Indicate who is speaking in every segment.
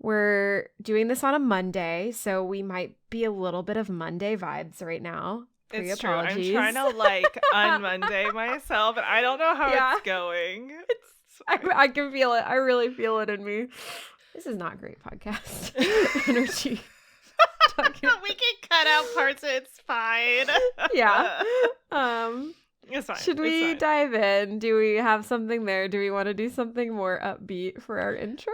Speaker 1: We're doing this on a Monday, so we might be a little bit of Monday vibes right now.
Speaker 2: It's true. I'm trying to un-Monday myself, and I don't know how it's going.
Speaker 1: I can feel it. I really feel it in me. This is not great podcast energy.
Speaker 2: We can cut out parts. It's fine.
Speaker 1: Yeah.
Speaker 2: It's fine.
Speaker 1: Should we dive in? Do we have something there? Do we want to do something more upbeat for our intro?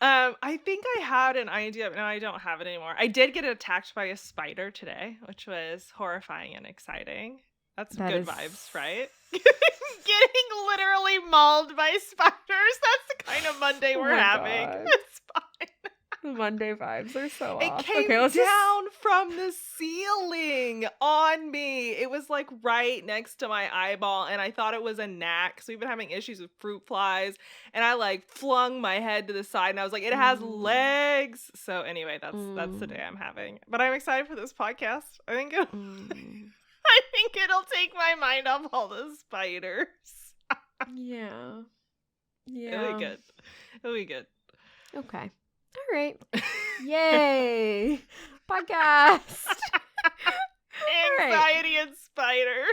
Speaker 2: I think I had an idea, but now I don't have it anymore. I did get attacked by a spider today, which was horrifying and exciting. That's good vibes, right? Getting literally mauled by spiders. That's the kind of Monday we're having. God. It's fine.
Speaker 1: Monday vibes are so
Speaker 2: off. It came down from the ceiling on me. It was like right next to my eyeball, and I thought it was a gnat because we've been having issues with fruit flies, and I like flung my head to the side, and I was like, it has legs. So anyway, that's the day I'm having. But I'm excited for this podcast. I think it'll take my mind off all the spiders.
Speaker 1: Yeah.
Speaker 2: It'll be good.
Speaker 1: Okay. All right. Yay. Podcast.
Speaker 2: Anxiety and spiders.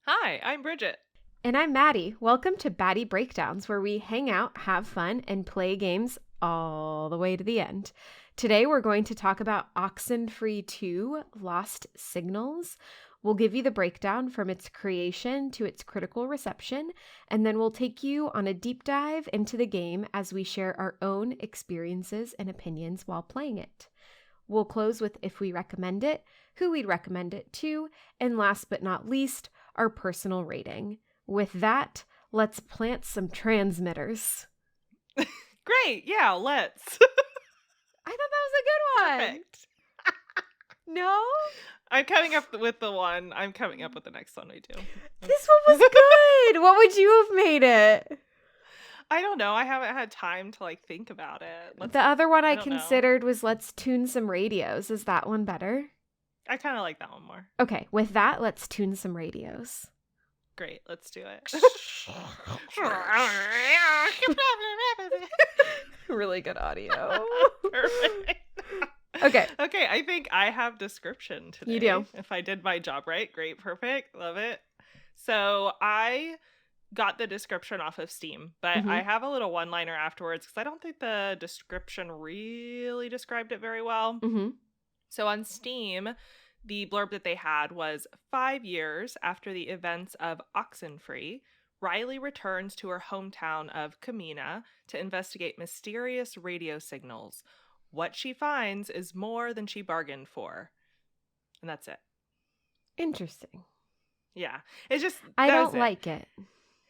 Speaker 2: Hi, I'm Bridgette.
Speaker 1: And I'm Maddie. Welcome to Baddy Breakdowns, where we hang out, have fun, and play games all the way to the end. Today, we're going to talk about Oxenfree II, Lost Signals. We'll give you the breakdown from its creation to its critical reception, and then we'll take you on a deep dive into the game as we share our own experiences and opinions while playing it. We'll close with if we recommend it, who we'd recommend it to, and last but not least, our personal rating. With that, let's plant some transmitters.
Speaker 2: Great. Yeah, let's.
Speaker 1: I thought that was a good one.
Speaker 2: Perfect.
Speaker 1: No?
Speaker 2: I'm coming up with the next one we do.
Speaker 1: This one was good. What would you have made it?
Speaker 2: I don't know. I haven't had time to think about it.
Speaker 1: The other one I considered was let's tune some radios. Is that one better?
Speaker 2: I kind of like that one more.
Speaker 1: Okay, with that, let's tune some radios.
Speaker 2: Great, let's do it.
Speaker 1: Really good audio.
Speaker 2: Perfect.
Speaker 1: Okay,
Speaker 2: I think I have description today.
Speaker 1: You do.
Speaker 2: If I did my job right, great, perfect, love it. So I got the description off of Steam, but I have a little one-liner afterwards because I don't think the description really described it very well.
Speaker 1: Mm-hmm.
Speaker 2: So on Steam, the blurb that they had was 5 years after the events of Oxenfree, Riley returns to her hometown of Kamina to investigate mysterious radio signals. What she finds is more than she bargained for. And that's it.
Speaker 1: Interesting.
Speaker 2: Yeah. It's just...
Speaker 1: I don't like it.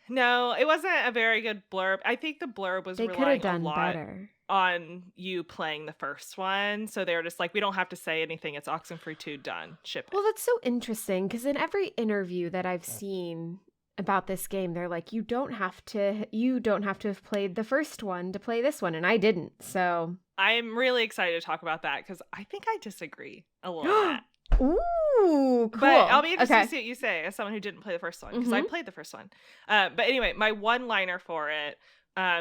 Speaker 2: No, it wasn't a very good blurb. I think the blurb was relying a lot
Speaker 1: better
Speaker 2: on you playing the first one. So they were just like, we don't have to say anything. It's Oxenfree II, done. Ship it.
Speaker 1: Well, that's so interesting because in every interview that I've seen about this game, they're like, you don't have to have played the first one to play this one. And I didn't. So
Speaker 2: I'm really excited to talk about that because I think I disagree a little bit.
Speaker 1: Ooh, cool.
Speaker 2: But I'll be interested to see what you say as someone who didn't play the first one because I played the first one. But anyway, my one-liner for it,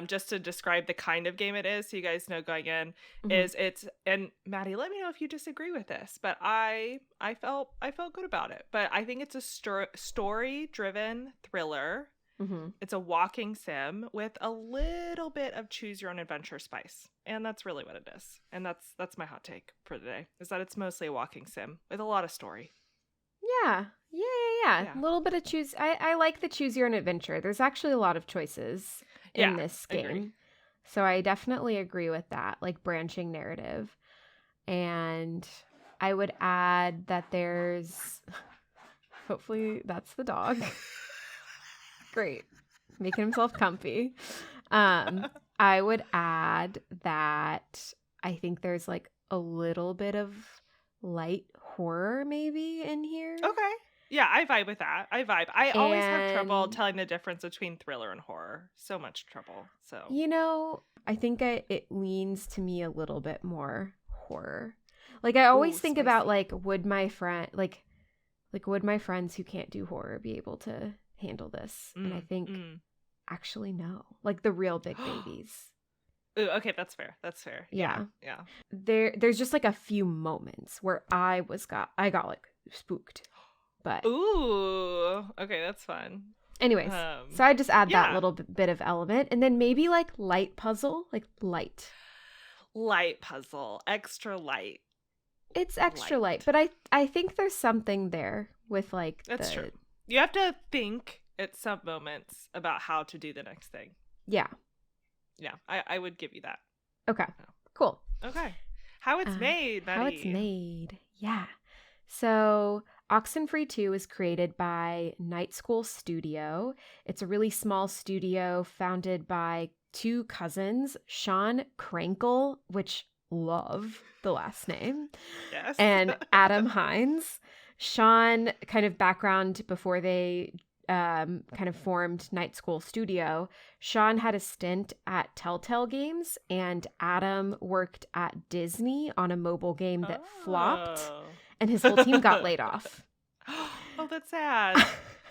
Speaker 2: just to describe the kind of game it is, so you guys know going in, is it's, and Maddie, let me know if you disagree with this, but I felt good about it. But I think it's a story-driven thriller. It's a walking sim with a little bit of choose your own adventure spice, and that's really what it is. And that's my hot take for today, is that it's mostly a walking sim with a lot of story.
Speaker 1: Yeah. A little bit of choose. I like the choose your own adventure. There's actually a lot of choices in this game.
Speaker 2: Agree.
Speaker 1: So I definitely agree with that, like branching narrative. And I would add that there's, hopefully that's the dog. Great. Making himself comfy. I would add that I think there's like a little bit of light horror maybe in here.
Speaker 2: Okay. Yeah, I vibe with that. I always have trouble
Speaker 1: And,
Speaker 2: telling the difference between thriller and horror. So much trouble. So
Speaker 1: you know, I think it leans to me a little bit more horror. Like I always think about
Speaker 2: spicy.
Speaker 1: like would my friends who can't do horror be able to handle this? And I think actually no. Like the real big babies.
Speaker 2: Ooh, okay, that's fair. That's fair.
Speaker 1: Yeah.
Speaker 2: Yeah.
Speaker 1: There's just like a few moments where I got like spooked. But
Speaker 2: Ooh, okay, that's fun.
Speaker 1: anyways, so I just add that
Speaker 2: Yeah.
Speaker 1: little bit of element, and then maybe like light puzzle, like light.
Speaker 2: Light puzzle, extra light.
Speaker 1: It's extra light, but I think there's something there with like
Speaker 2: That's true. You have to think at some moments about how to do the next thing.
Speaker 1: Yeah.
Speaker 2: Yeah, I would give you that.
Speaker 1: Okay. Cool.
Speaker 2: Okay. How it's made, Baddy.
Speaker 1: How it's made. Yeah. So Oxenfree II was created by Night School Studio. It's a really small studio founded by two cousins, Sean Krankle, which love the last name,
Speaker 2: Yes.
Speaker 1: and Adam Hines. Sean, kind of background before they kind of formed Night School Studio, Sean had a stint at Telltale Games, and Adam worked at Disney on a mobile game that flopped, and his whole team got laid off.
Speaker 2: Oh, that's sad.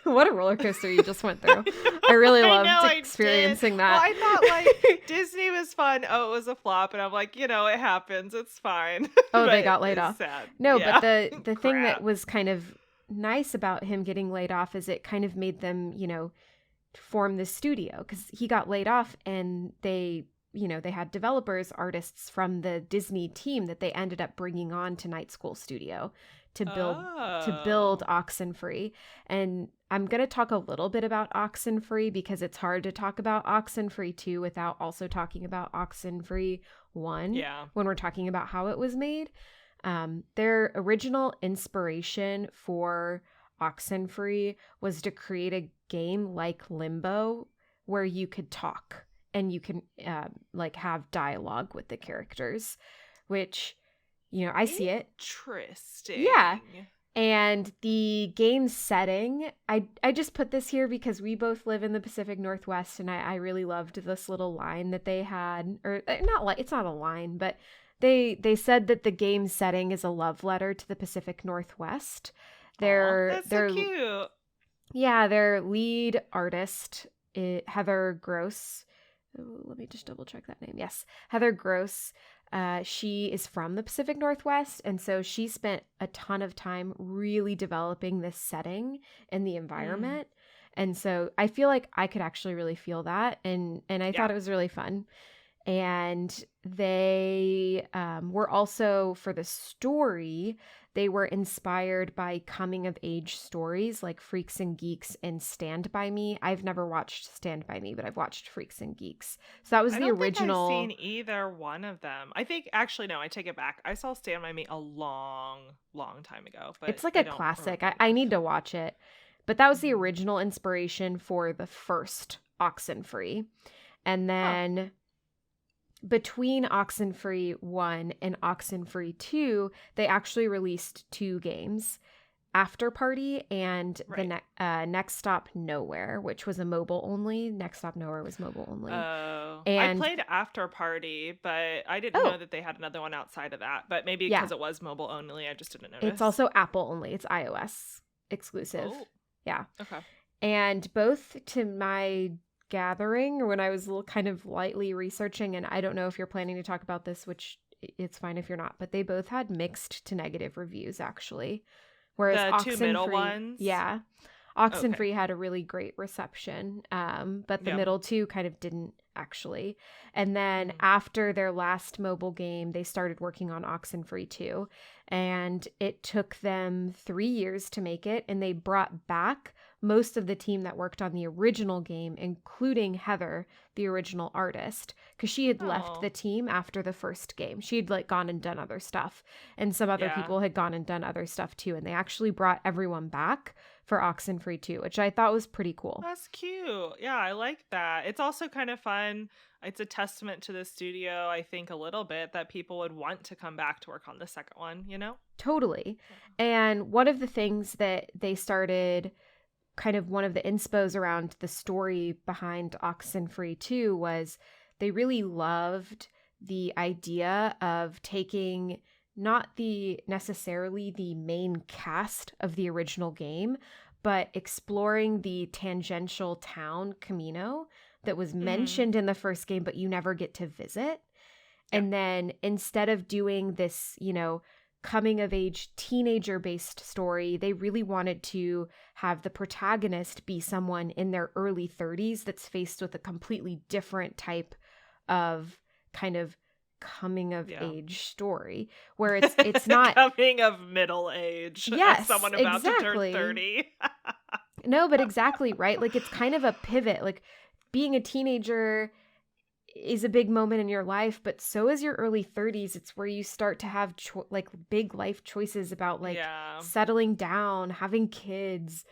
Speaker 1: What a roller coaster you just went through. I really loved experiencing that.
Speaker 2: Well, I thought like Disney was fun. Oh, it was a flop. And I'm like, it happens. It's fine.
Speaker 1: Oh, they got laid off.
Speaker 2: Sad.
Speaker 1: No,
Speaker 2: Yeah.
Speaker 1: but the thing that was kind of nice about him getting laid off is it kind of made them, form this studio, because he got laid off and they had developers, artists from the Disney team that they ended up bringing on to Night School Studio to build Oxenfree. And I'm going to talk a little bit about Oxenfree because it's hard to talk about Oxenfree II without also talking about Oxenfree I when we're talking about how it was made. Their original inspiration for Oxenfree was to create a game like Limbo where you could talk and you can like have dialogue with the characters, which I see it.
Speaker 2: Interesting.
Speaker 1: Yeah. And the game setting, I just put this here because we both live in the Pacific Northwest, and I really loved this little line that they had, or it's not a line, but they said that the game setting is a love letter to the Pacific Northwest.
Speaker 2: That's so cute.
Speaker 1: Yeah, their lead artist, Heather Gross. Let me just double check that name. Yes, Heather Gross. She is from the Pacific Northwest, and so she spent a ton of time really developing this setting and the environment. And so I feel like I could actually really feel that, and I thought it was really fun. And they were also, for the story, they were inspired by coming of age stories like Freaks and Geeks and Stand By Me. I've never watched Stand By Me, but I've watched Freaks and Geeks. So that was the original.
Speaker 2: I don't think I've seen either one of them. I think, actually, no, I take it back. I saw Stand By Me a long, long time ago. But
Speaker 1: it's like a classic. I need to watch it. But that was the original inspiration for the first Oxenfree. And then between Oxenfree 1 and Oxenfree 2, they actually released two games, After Party and the Next Stop Nowhere, which was a mobile only. Next Stop Nowhere was mobile only.
Speaker 2: Oh,
Speaker 1: and
Speaker 2: I played After Party, but I didn't know that they had another one outside of that. But maybe because it was mobile only, I just didn't notice.
Speaker 1: It's also Apple only. It's iOS exclusive.
Speaker 2: Oh.
Speaker 1: Yeah.
Speaker 2: Okay.
Speaker 1: And both, to my gathering, or when I was kind of lightly researching, and I don't know if you're planning to talk about this, which it's fine if you're not, but they both had mixed to negative reviews actually. Whereas
Speaker 2: the two middle ones?
Speaker 1: Yeah. Oxenfree had a really great reception, but the middle two kind of didn't actually. And then after their last mobile game, they started working on Oxenfree 2, and it took them 3 years to make it, and they brought back most of the team that worked on the original game, including Heather, the original artist, because she had left the team after the first game. She'd gone and done other stuff, and some other people had gone and done other stuff too, and they actually brought everyone back for Oxenfree II, which I thought was pretty cool.
Speaker 2: That's cute. Yeah, I like that. It's also kind of fun. It's a testament to the studio, I think, a little bit, that people would want to come back to work on the second one, you know?
Speaker 1: Totally. And one of the things that they started, kind of one of the inspos around the story behind Oxenfree 2 was they really loved the idea of taking not necessarily the main cast of the original game, but exploring the tangential town Camino that was mentioned in the first game, but you never get to visit. Yeah. And then instead of doing this, coming of age teenager based story, they really wanted to have the protagonist be someone in their early 30s that's faced with a completely different type of kind of coming of age story, where it's not
Speaker 2: coming of middle age.
Speaker 1: Yes,
Speaker 2: someone about to turn 30.
Speaker 1: No, but exactly, right? Like, it's kind of a pivot. Like, being a teenager is a big moment in your life, but so is your early 30s. It's where you start to have big life choices about settling down, having kids,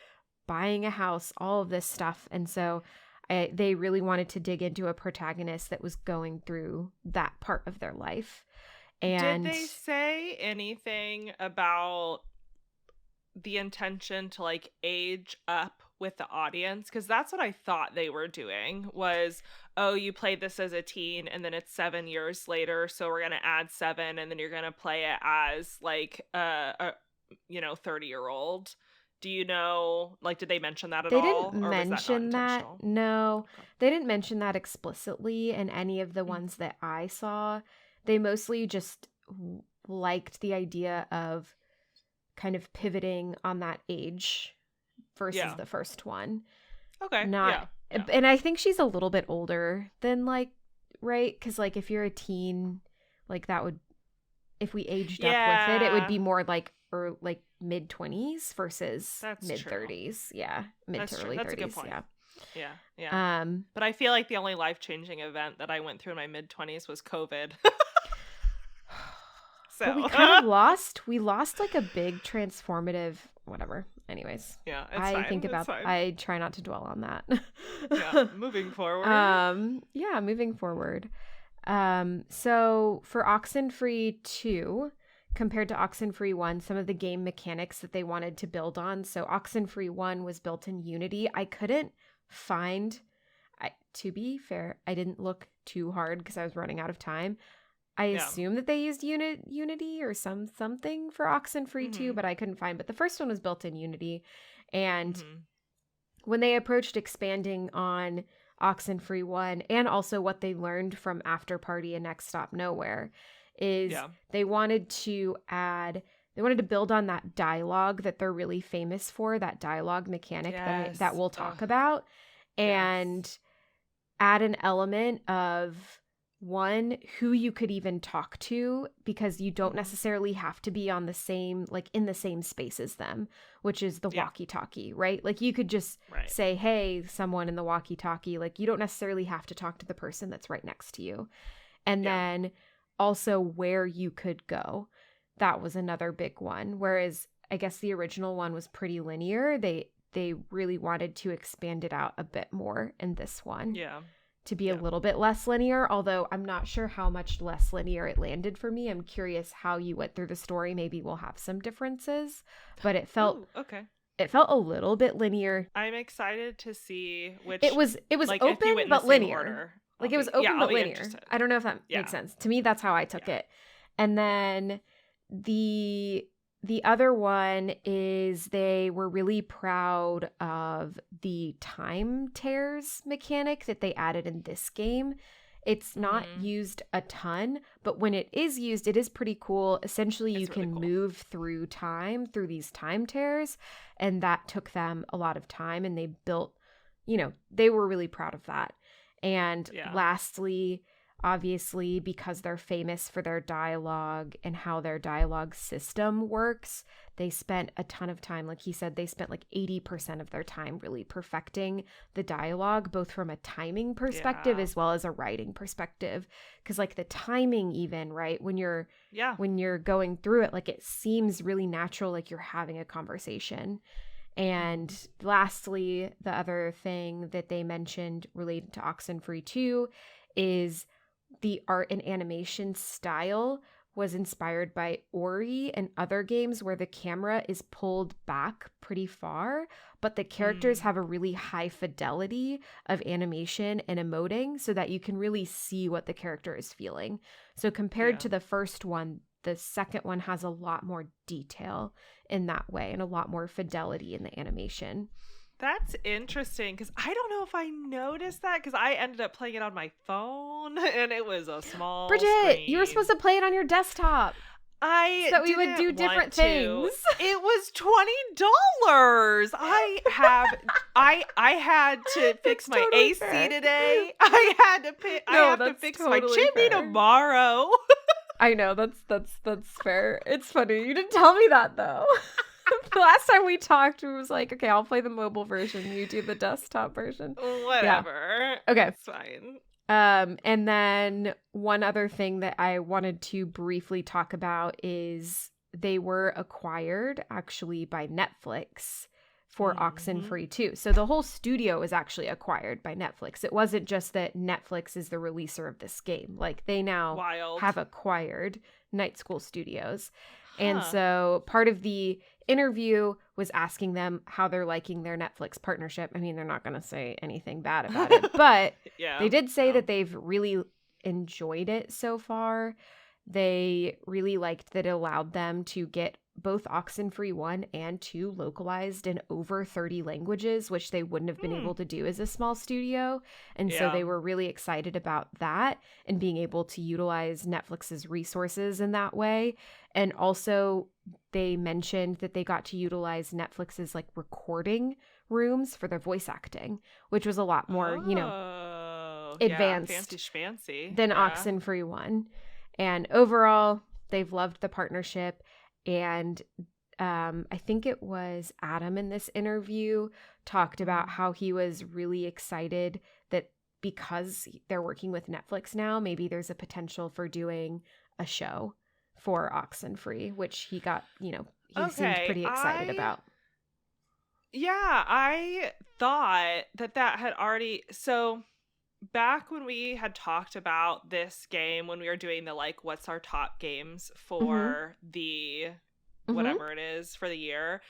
Speaker 1: buying a house, all of this stuff. And so they really wanted to dig into a protagonist that was going through that part of their life. And
Speaker 2: did they say anything about the intention to age up with the audience? Because that's what I thought they were doing was, oh, you played this as a teen and then it's 7 years later, so we're gonna add 7 and then you're gonna play it as a 30-year-old. Do you know, did they mention that at all?
Speaker 1: They didn't mention that. No, okay. They didn't mention that explicitly in any of the ones that I saw. They mostly just liked the idea of kind of pivoting on that age versus the first one.
Speaker 2: Okay.
Speaker 1: Yeah. And I think she's a little bit older than right? Because if you're a teen, that would, if we aged up with it would be more or mid-20s versus mid-30s. Yeah. Mid to early 30s. That's a good point.
Speaker 2: Yeah. Yeah. But I feel like the only life-changing event that I went through in my mid-20s was COVID.
Speaker 1: So we kind of we lost a big transformative whatever. Anyways.
Speaker 2: Yeah, it's fine.
Speaker 1: Think about I try not to dwell on that.
Speaker 2: Yeah, moving forward.
Speaker 1: Moving forward. So for Oxenfree 2, compared to Oxenfree 1, some of the game mechanics that they wanted to build on. So Oxenfree 1 was built in Unity. I couldn't find, to be fair, I didn't look too hard because I was running out of time. I assume that they used Unity or something for Oxenfree 2, but I couldn't find. But the first one was built in Unity. And when they approached expanding on Oxenfree 1, and also what they learned from After Party and Next Stop Nowhere, is they wanted to build on that dialogue that they're really famous for, that dialogue mechanic that we'll talk about, and add an element of one, who you could even talk to, because you don't necessarily have to be on the same, in the same space as them, which is the walkie-talkie, right? You could just say, hey, someone in the walkie-talkie, you don't necessarily have to talk to the person that's right next to you. And then also where you could go. That was another big one. Whereas I guess the original one was pretty linear. They really wanted to expand it out a bit more in this one. Yeah. To be a little bit less linear, although I'm not sure how much less linear it landed for me. I'm curious how you went through the story. Maybe we'll have some differences, but it felt It felt a little bit linear.
Speaker 2: I'm excited to see which
Speaker 1: it was open but linear. Order. It was open but linear. I don't know if that makes sense. To me, that's how I took it. And then the other one is they were really proud of the time tears mechanic that they added in this game. It's not used a ton, but when it is used, it is pretty cool. Essentially, you can move through time, through these time tears, and that took them a lot of time, and they built, they were really proud of that. And lastly, obviously, because they're famous for their dialogue and how their dialogue system works, they spent a ton of time. Like he said, they spent 80% of their time really perfecting the dialogue, both from a timing perspective as well as a writing perspective. Because the timing even, right, when you're going through it, it seems really natural, you're having a conversation. And lastly, the other thing that they mentioned related to Oxenfree II is the art and animation style was inspired by Ori and other games where the camera is pulled back pretty far, but the characters have a really high fidelity of animation and emoting so that you can really see what the character is feeling. So compared to the first one, the second one has a lot more detail in that way and a lot more fidelity in the animation.
Speaker 2: That's interesting because I don't know if I noticed that because I ended up playing it on my phone and it was a small
Speaker 1: Bridgette,
Speaker 2: screen.
Speaker 1: you were supposed to play it on your desktop. So that we would do different things.
Speaker 2: It was $20. I had to fix my
Speaker 1: totally
Speaker 2: AC
Speaker 1: fair.
Speaker 2: today. I have to fix my chimney tomorrow.
Speaker 1: I know, that's fair. It's funny. You didn't tell me that though. The last time we talked, it was like, okay, I'll play the mobile version. You do the desktop version.
Speaker 2: Whatever.
Speaker 1: Yeah. Okay.
Speaker 2: It's fine.
Speaker 1: And then one other thing that I wanted to briefly talk about is they were acquired actually by Netflix for Oxenfree II. So the whole studio was actually acquired by Netflix. It wasn't just that Netflix is the releaser of this game. Like they now have acquired Night School Studios. And so part of the interview was asking them how they're liking their Netflix partnership. I mean, they're not going to say anything bad about it, but they did say that they've really enjoyed it so far. They really liked that it allowed them to get both Oxenfree 1 and 2 localized in over 30 languages, which they wouldn't have been able to do as a small studio. And so they were really excited about that and being able to utilize Netflix's resources in that way. And also they mentioned that they got to utilize Netflix's like recording rooms for their voice acting, which was a lot more, advanced
Speaker 2: fancy
Speaker 1: than Oxenfree 1. And overall, they've loved the partnership. And I think it was Adam in this interview talked about how he was really excited that because they're working with Netflix now, maybe there's a potential for doing a show for Oxenfree, which he got, he seemed pretty excited about.
Speaker 2: Yeah, I thought that had already... So back when we had talked about this game, when we were doing the like what's our top games for the whatever it is for the year,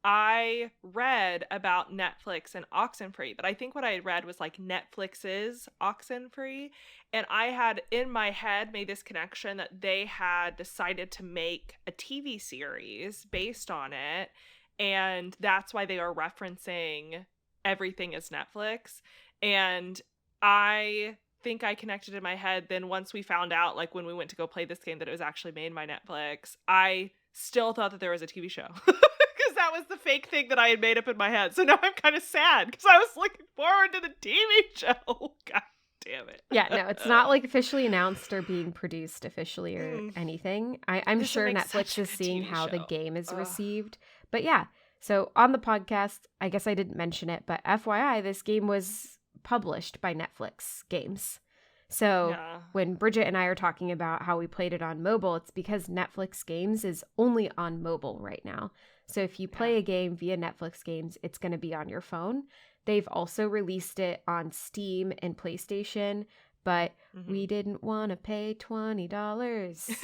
Speaker 2: I read about Netflix and Oxenfree, but I think what I had read was like Netflix's Oxenfree, and I had in my head made this connection that they had decided to make a TV series based on it, and that's why they are referencing everything as Netflix. And I think I connected in my head. Then once we found out, like when we went to go play this game, that it was actually made by Netflix, I still thought that there was a TV show because that was the fake thing that I had made up in my head. So now I'm kind of sad because I was looking forward to the TV show. God damn it.
Speaker 1: Yeah, no, it's not like officially announced or being produced officially or anything. I'm sure Netflix is seeing how the game is received. But yeah, so on the podcast, I guess I didn't mention it, but FYI, this game was published by Netflix Games. So when Bridgette and I are talking about how we played it on mobile, it's because Netflix Games is only on mobile right now. So if you play a game via Netflix Games, it's going to be on your phone. They've also released it on Steam and PlayStation, but we didn't want to pay $20.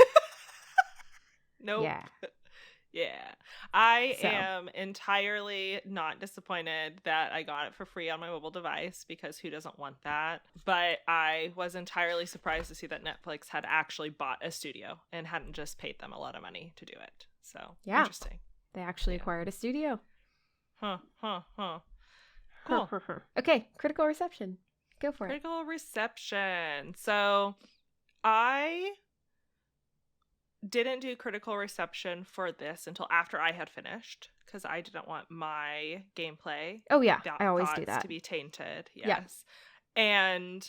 Speaker 2: Nope. Yeah. I am entirely not disappointed that I got it for free on my mobile device, because who doesn't want that? But I was entirely surprised to see that Netflix had actually bought a studio and hadn't just paid them a lot of money to do it. So, interesting.
Speaker 1: They actually acquired a studio.
Speaker 2: Cool.
Speaker 1: Okay, critical reception. Go for it.
Speaker 2: Critical reception. So, I didn't do critical reception for this until after I had finished, because I didn't want my gameplay
Speaker 1: I always do that
Speaker 2: to be tainted. Yes. And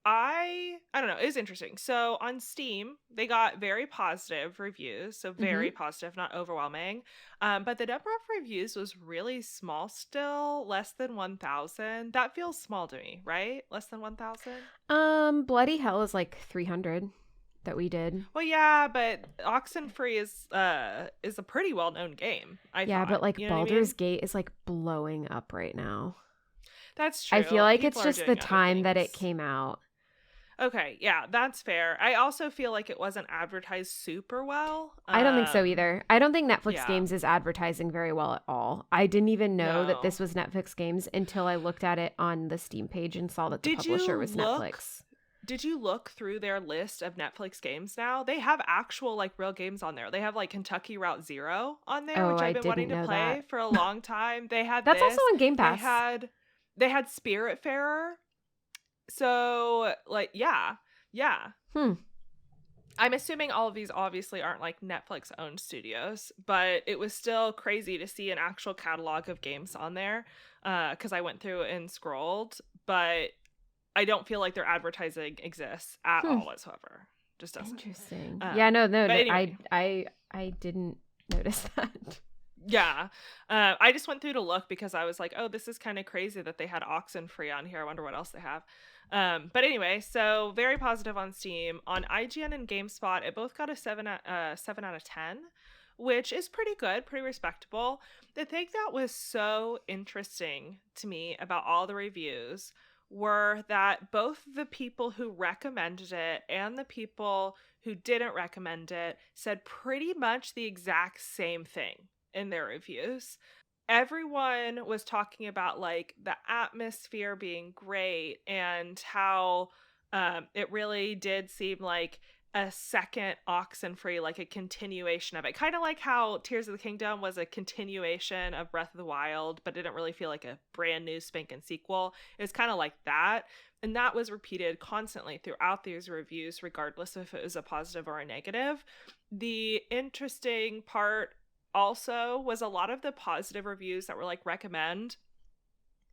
Speaker 2: I don't know, it was interesting. So on Steam, they got very positive reviews, so very positive, not overwhelming. But the number of reviews was really small still, less than 1,000. That feels small to me, right? Less than 1,000?
Speaker 1: Bloody Hell is like 300. that we did.
Speaker 2: Well, yeah, but Oxenfree is a pretty well-known game, I
Speaker 1: Yeah,
Speaker 2: thought.
Speaker 1: but like
Speaker 2: You know what I
Speaker 1: Baldur's
Speaker 2: mean?
Speaker 1: Gate is like blowing up right now.
Speaker 2: That's
Speaker 1: I feel
Speaker 2: true.
Speaker 1: like
Speaker 2: People
Speaker 1: it's
Speaker 2: are
Speaker 1: just the
Speaker 2: doing other
Speaker 1: time that it
Speaker 2: things.
Speaker 1: came out.
Speaker 2: Okay, yeah, that's fair. I also feel like it wasn't advertised super well.
Speaker 1: I don't think so either. I don't think Netflix
Speaker 2: Yeah.
Speaker 1: Games is advertising very well at all. I didn't even know that
Speaker 2: No.
Speaker 1: this was Netflix Games until I looked at it on the Steam page and saw that the
Speaker 2: Did
Speaker 1: publisher
Speaker 2: you
Speaker 1: was
Speaker 2: look
Speaker 1: Netflix.
Speaker 2: Did you look through their list of Netflix games now? They have actual like real games on there. They have like Kentucky Route Zero on there,
Speaker 1: Oh,
Speaker 2: which
Speaker 1: I
Speaker 2: I've been wanting
Speaker 1: didn't
Speaker 2: to
Speaker 1: know
Speaker 2: play
Speaker 1: that.
Speaker 2: for a long time. They had
Speaker 1: That's also
Speaker 2: this.
Speaker 1: on Game
Speaker 2: They
Speaker 1: Pass.
Speaker 2: had they had Spiritfarer. So like yeah. Yeah. I'm assuming all of these obviously aren't like Netflix owned studios, but it was still crazy to see an actual catalog of games on there. Because I went through and scrolled, but I don't feel like their advertising exists at all whatsoever. Just doesn't.
Speaker 1: Interesting. Yeah, no,
Speaker 2: but anyway.
Speaker 1: I didn't notice that.
Speaker 2: Yeah. I just went through to look because I was like, oh, this is kind of crazy that they had Oxenfree on here. I wonder what else they have. But anyway, so very positive on Steam. On IGN and GameSpot, it both got a 7 out of 10, which is pretty good, pretty respectable. The thing that was so interesting to me about all the reviews were that both the people who recommended it and the people who didn't recommend it said pretty much the exact same thing in their reviews. Everyone was talking about like the atmosphere being great and how it really did seem like a second Oxenfree, like a continuation of it. Kind of like how Tears of the Kingdom was a continuation of Breath of the Wild, but didn't really feel like a brand new spanking sequel. It was kind of like that. And that was repeated constantly throughout these reviews, regardless if it was a positive or a negative. The interesting part also was a lot of the positive reviews that were like recommend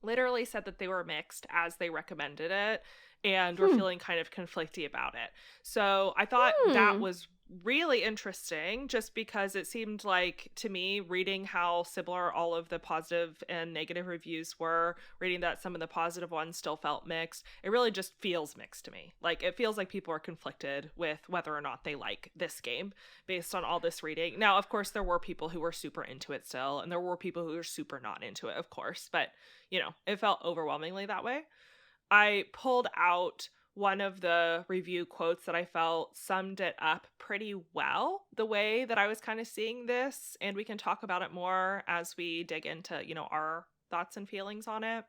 Speaker 2: literally said that they were mixed as they recommended it and were feeling kind of conflicty about it. So I thought that was really interesting just because it seemed like to me, reading how similar all of the positive and negative reviews were, reading that some of the positive ones still felt mixed, it really just feels mixed to me. Like it feels like people are conflicted with whether or not they like this game based on all this reading. Now, of course, there were people who were super into it still, and there were people who were super not into it, of course, but you know, it felt overwhelmingly that way. I pulled out one of the review quotes that I felt summed it up pretty well, the way that I was kind of seeing this, and we can talk about it more as we dig into, you know, our thoughts and feelings on it.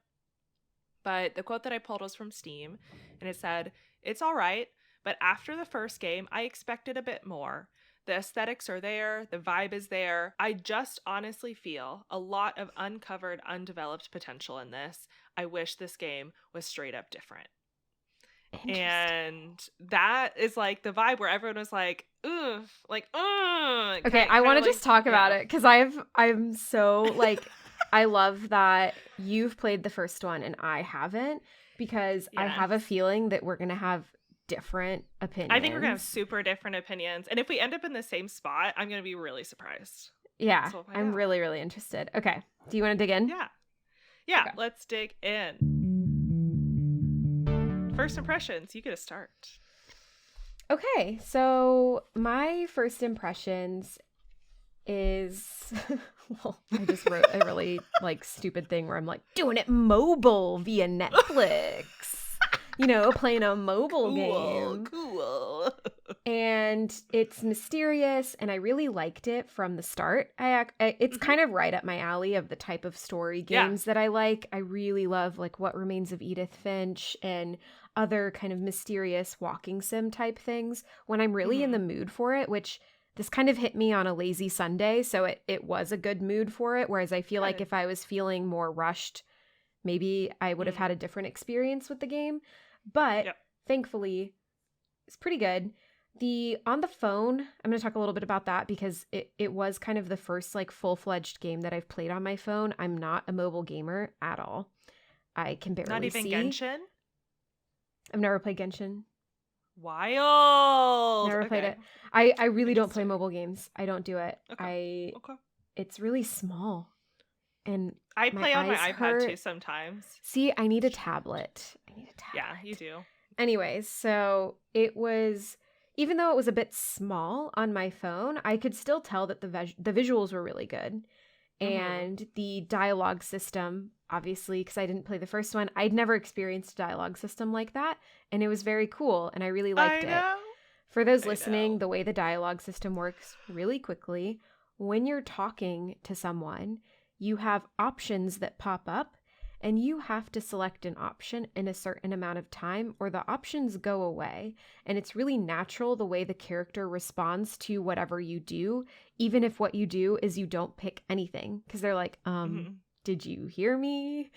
Speaker 2: But the quote that I pulled was from Steam, and it said, "It's all right, but after the first game, I expected a bit more. The aesthetics are there, the vibe is there. I just honestly feel a lot of uncovered, undeveloped potential in this. I wish this game was straight up different." And that is like the vibe where everyone was like, ugh, like, ugh.
Speaker 1: Okay, I want to just talk about it because I'm so like, I love that you've played the first one and I haven't, because I have a feeling that we're going to have different opinions.
Speaker 2: I think we're going to have super different opinions. And if we end up in the same spot, I'm going to be really surprised.
Speaker 1: Yeah, so I'm really, really interested. Okay, do you want to dig in?
Speaker 2: Yeah, okay. Let's dig in. First impressions, you get to start.
Speaker 1: Okay, so my first impressions is, well, I just wrote a really like stupid thing where I'm like doing it mobile via Netflix. You know, playing a mobile game.
Speaker 2: Cool.
Speaker 1: And it's mysterious, and I really liked it from the start. It's kind of right up my alley of the type of story games that I like. I really love like What Remains of Edith Finch and other kind of mysterious walking sim type things when I'm really in the mood for it, which this kind of hit me on a lazy Sunday, so it was a good mood for it, whereas I feel like if I was feeling more rushed, maybe I would have had a different experience with the game. But thankfully, it's pretty good. On the phone, I'm going to talk a little bit about that because it was kind of the first like full-fledged game that I've played on my phone. I'm not a mobile gamer at all. I can barely
Speaker 2: Not even
Speaker 1: see.
Speaker 2: Genshin?
Speaker 1: I've never played Genshin.
Speaker 2: Wild.
Speaker 1: Never played it. I really don't play mobile games. I don't do it.
Speaker 2: Okay.
Speaker 1: It's really small. And
Speaker 2: I play on my iPad too sometimes.
Speaker 1: See, I need a tablet.
Speaker 2: Yeah, you do.
Speaker 1: Anyways, so it was, even though it was a bit small on my phone, I could still tell that the visuals were really good. And the dialogue system, obviously, because I didn't play the first one, I'd never experienced a dialogue system like that. And it was very cool, and I really liked it. For those listening, the way the dialogue system works really quickly, when you're talking to someone, you have options that pop up, and you have to select an option in a certain amount of time or the options go away. And it's really natural the way the character responds to whatever you do, even if what you do is you don't pick anything. Because they're like, did you hear me?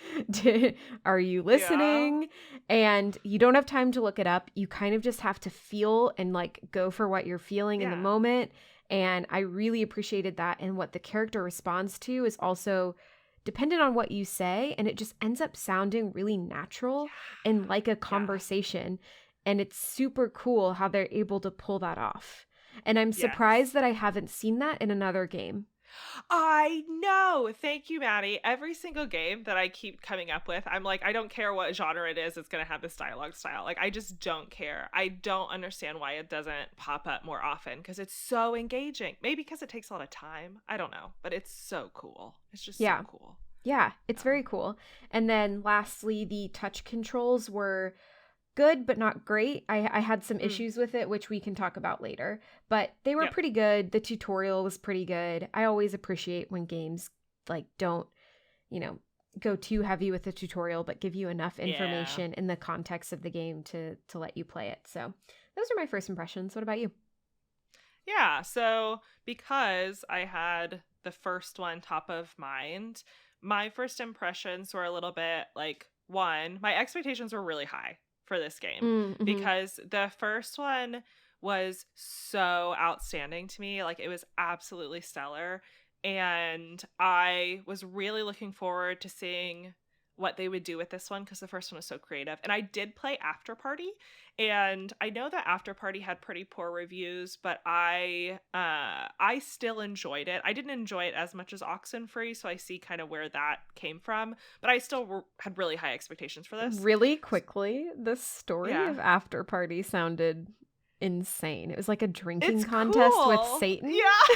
Speaker 1: Are you listening? Yeah. And you don't have time to look it up. You kind of just have to feel and like go for what you're feeling in the moment. And I really appreciated that. And what the character responds to is also dependent on what you say, and it just ends up sounding really natural and like a conversation. And it's super cool how they're able to pull that off. And I'm surprised that I haven't seen that in another game.
Speaker 2: I know. Thank you, Maddie. Every single game that I keep coming up with, I'm like, I don't care what genre it is, it's going to have this dialogue style. Like, I just don't care. I don't understand why it doesn't pop up more often because it's so engaging. Maybe because it takes a lot of time. I don't know. But it's so cool. It's just so cool.
Speaker 1: Yeah, it's very cool. And then lastly, the touch controls were good, but not great. I had some issues with it, which we can talk about later. But they were pretty good. The tutorial was pretty good. I always appreciate when games like don't, go too heavy with the tutorial, but give you enough information in the context of the game to let you play it. So those are my first impressions. What about you?
Speaker 2: Yeah, so because I had the first one top of mind, my first impressions were a little bit like, one, my expectations were really high for this game because the first one was so outstanding to me. Like, it was absolutely stellar. And I was really looking forward to seeing what they would do with this one because the first one was so creative. And I did play After Party, and I know that After Party had pretty poor reviews, but I still enjoyed it. I didn't enjoy it as much as Oxenfree, so I see kind of where that came from, but I still had really high expectations for this.
Speaker 1: Really quickly, the story of After Party sounded insane. It was like a drinking contest with Satan.
Speaker 2: Yeah.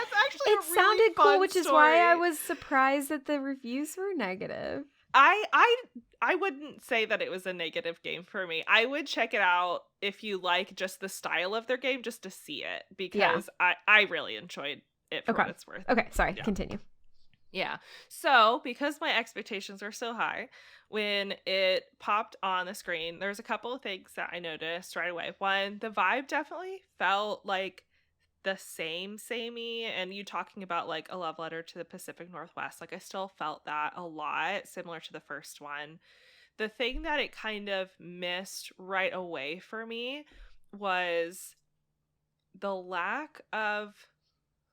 Speaker 2: It's actually
Speaker 1: it sounded cool, which is why I was surprised that the reviews were negative.
Speaker 2: I wouldn't say that it was a negative game for me. I would check it out if you like just the style of their game, just to see it, because I really enjoyed it for what it's worth.
Speaker 1: Okay, sorry, continue.
Speaker 2: Yeah. So, because my expectations were so high, when it popped on the screen, there's a couple of things that I noticed right away. One, the vibe definitely felt like the samey, and you talking about like a love letter to the Pacific Northwest, like I still felt that a lot, similar to the first one. The thing that it kind of missed right away for me was the lack of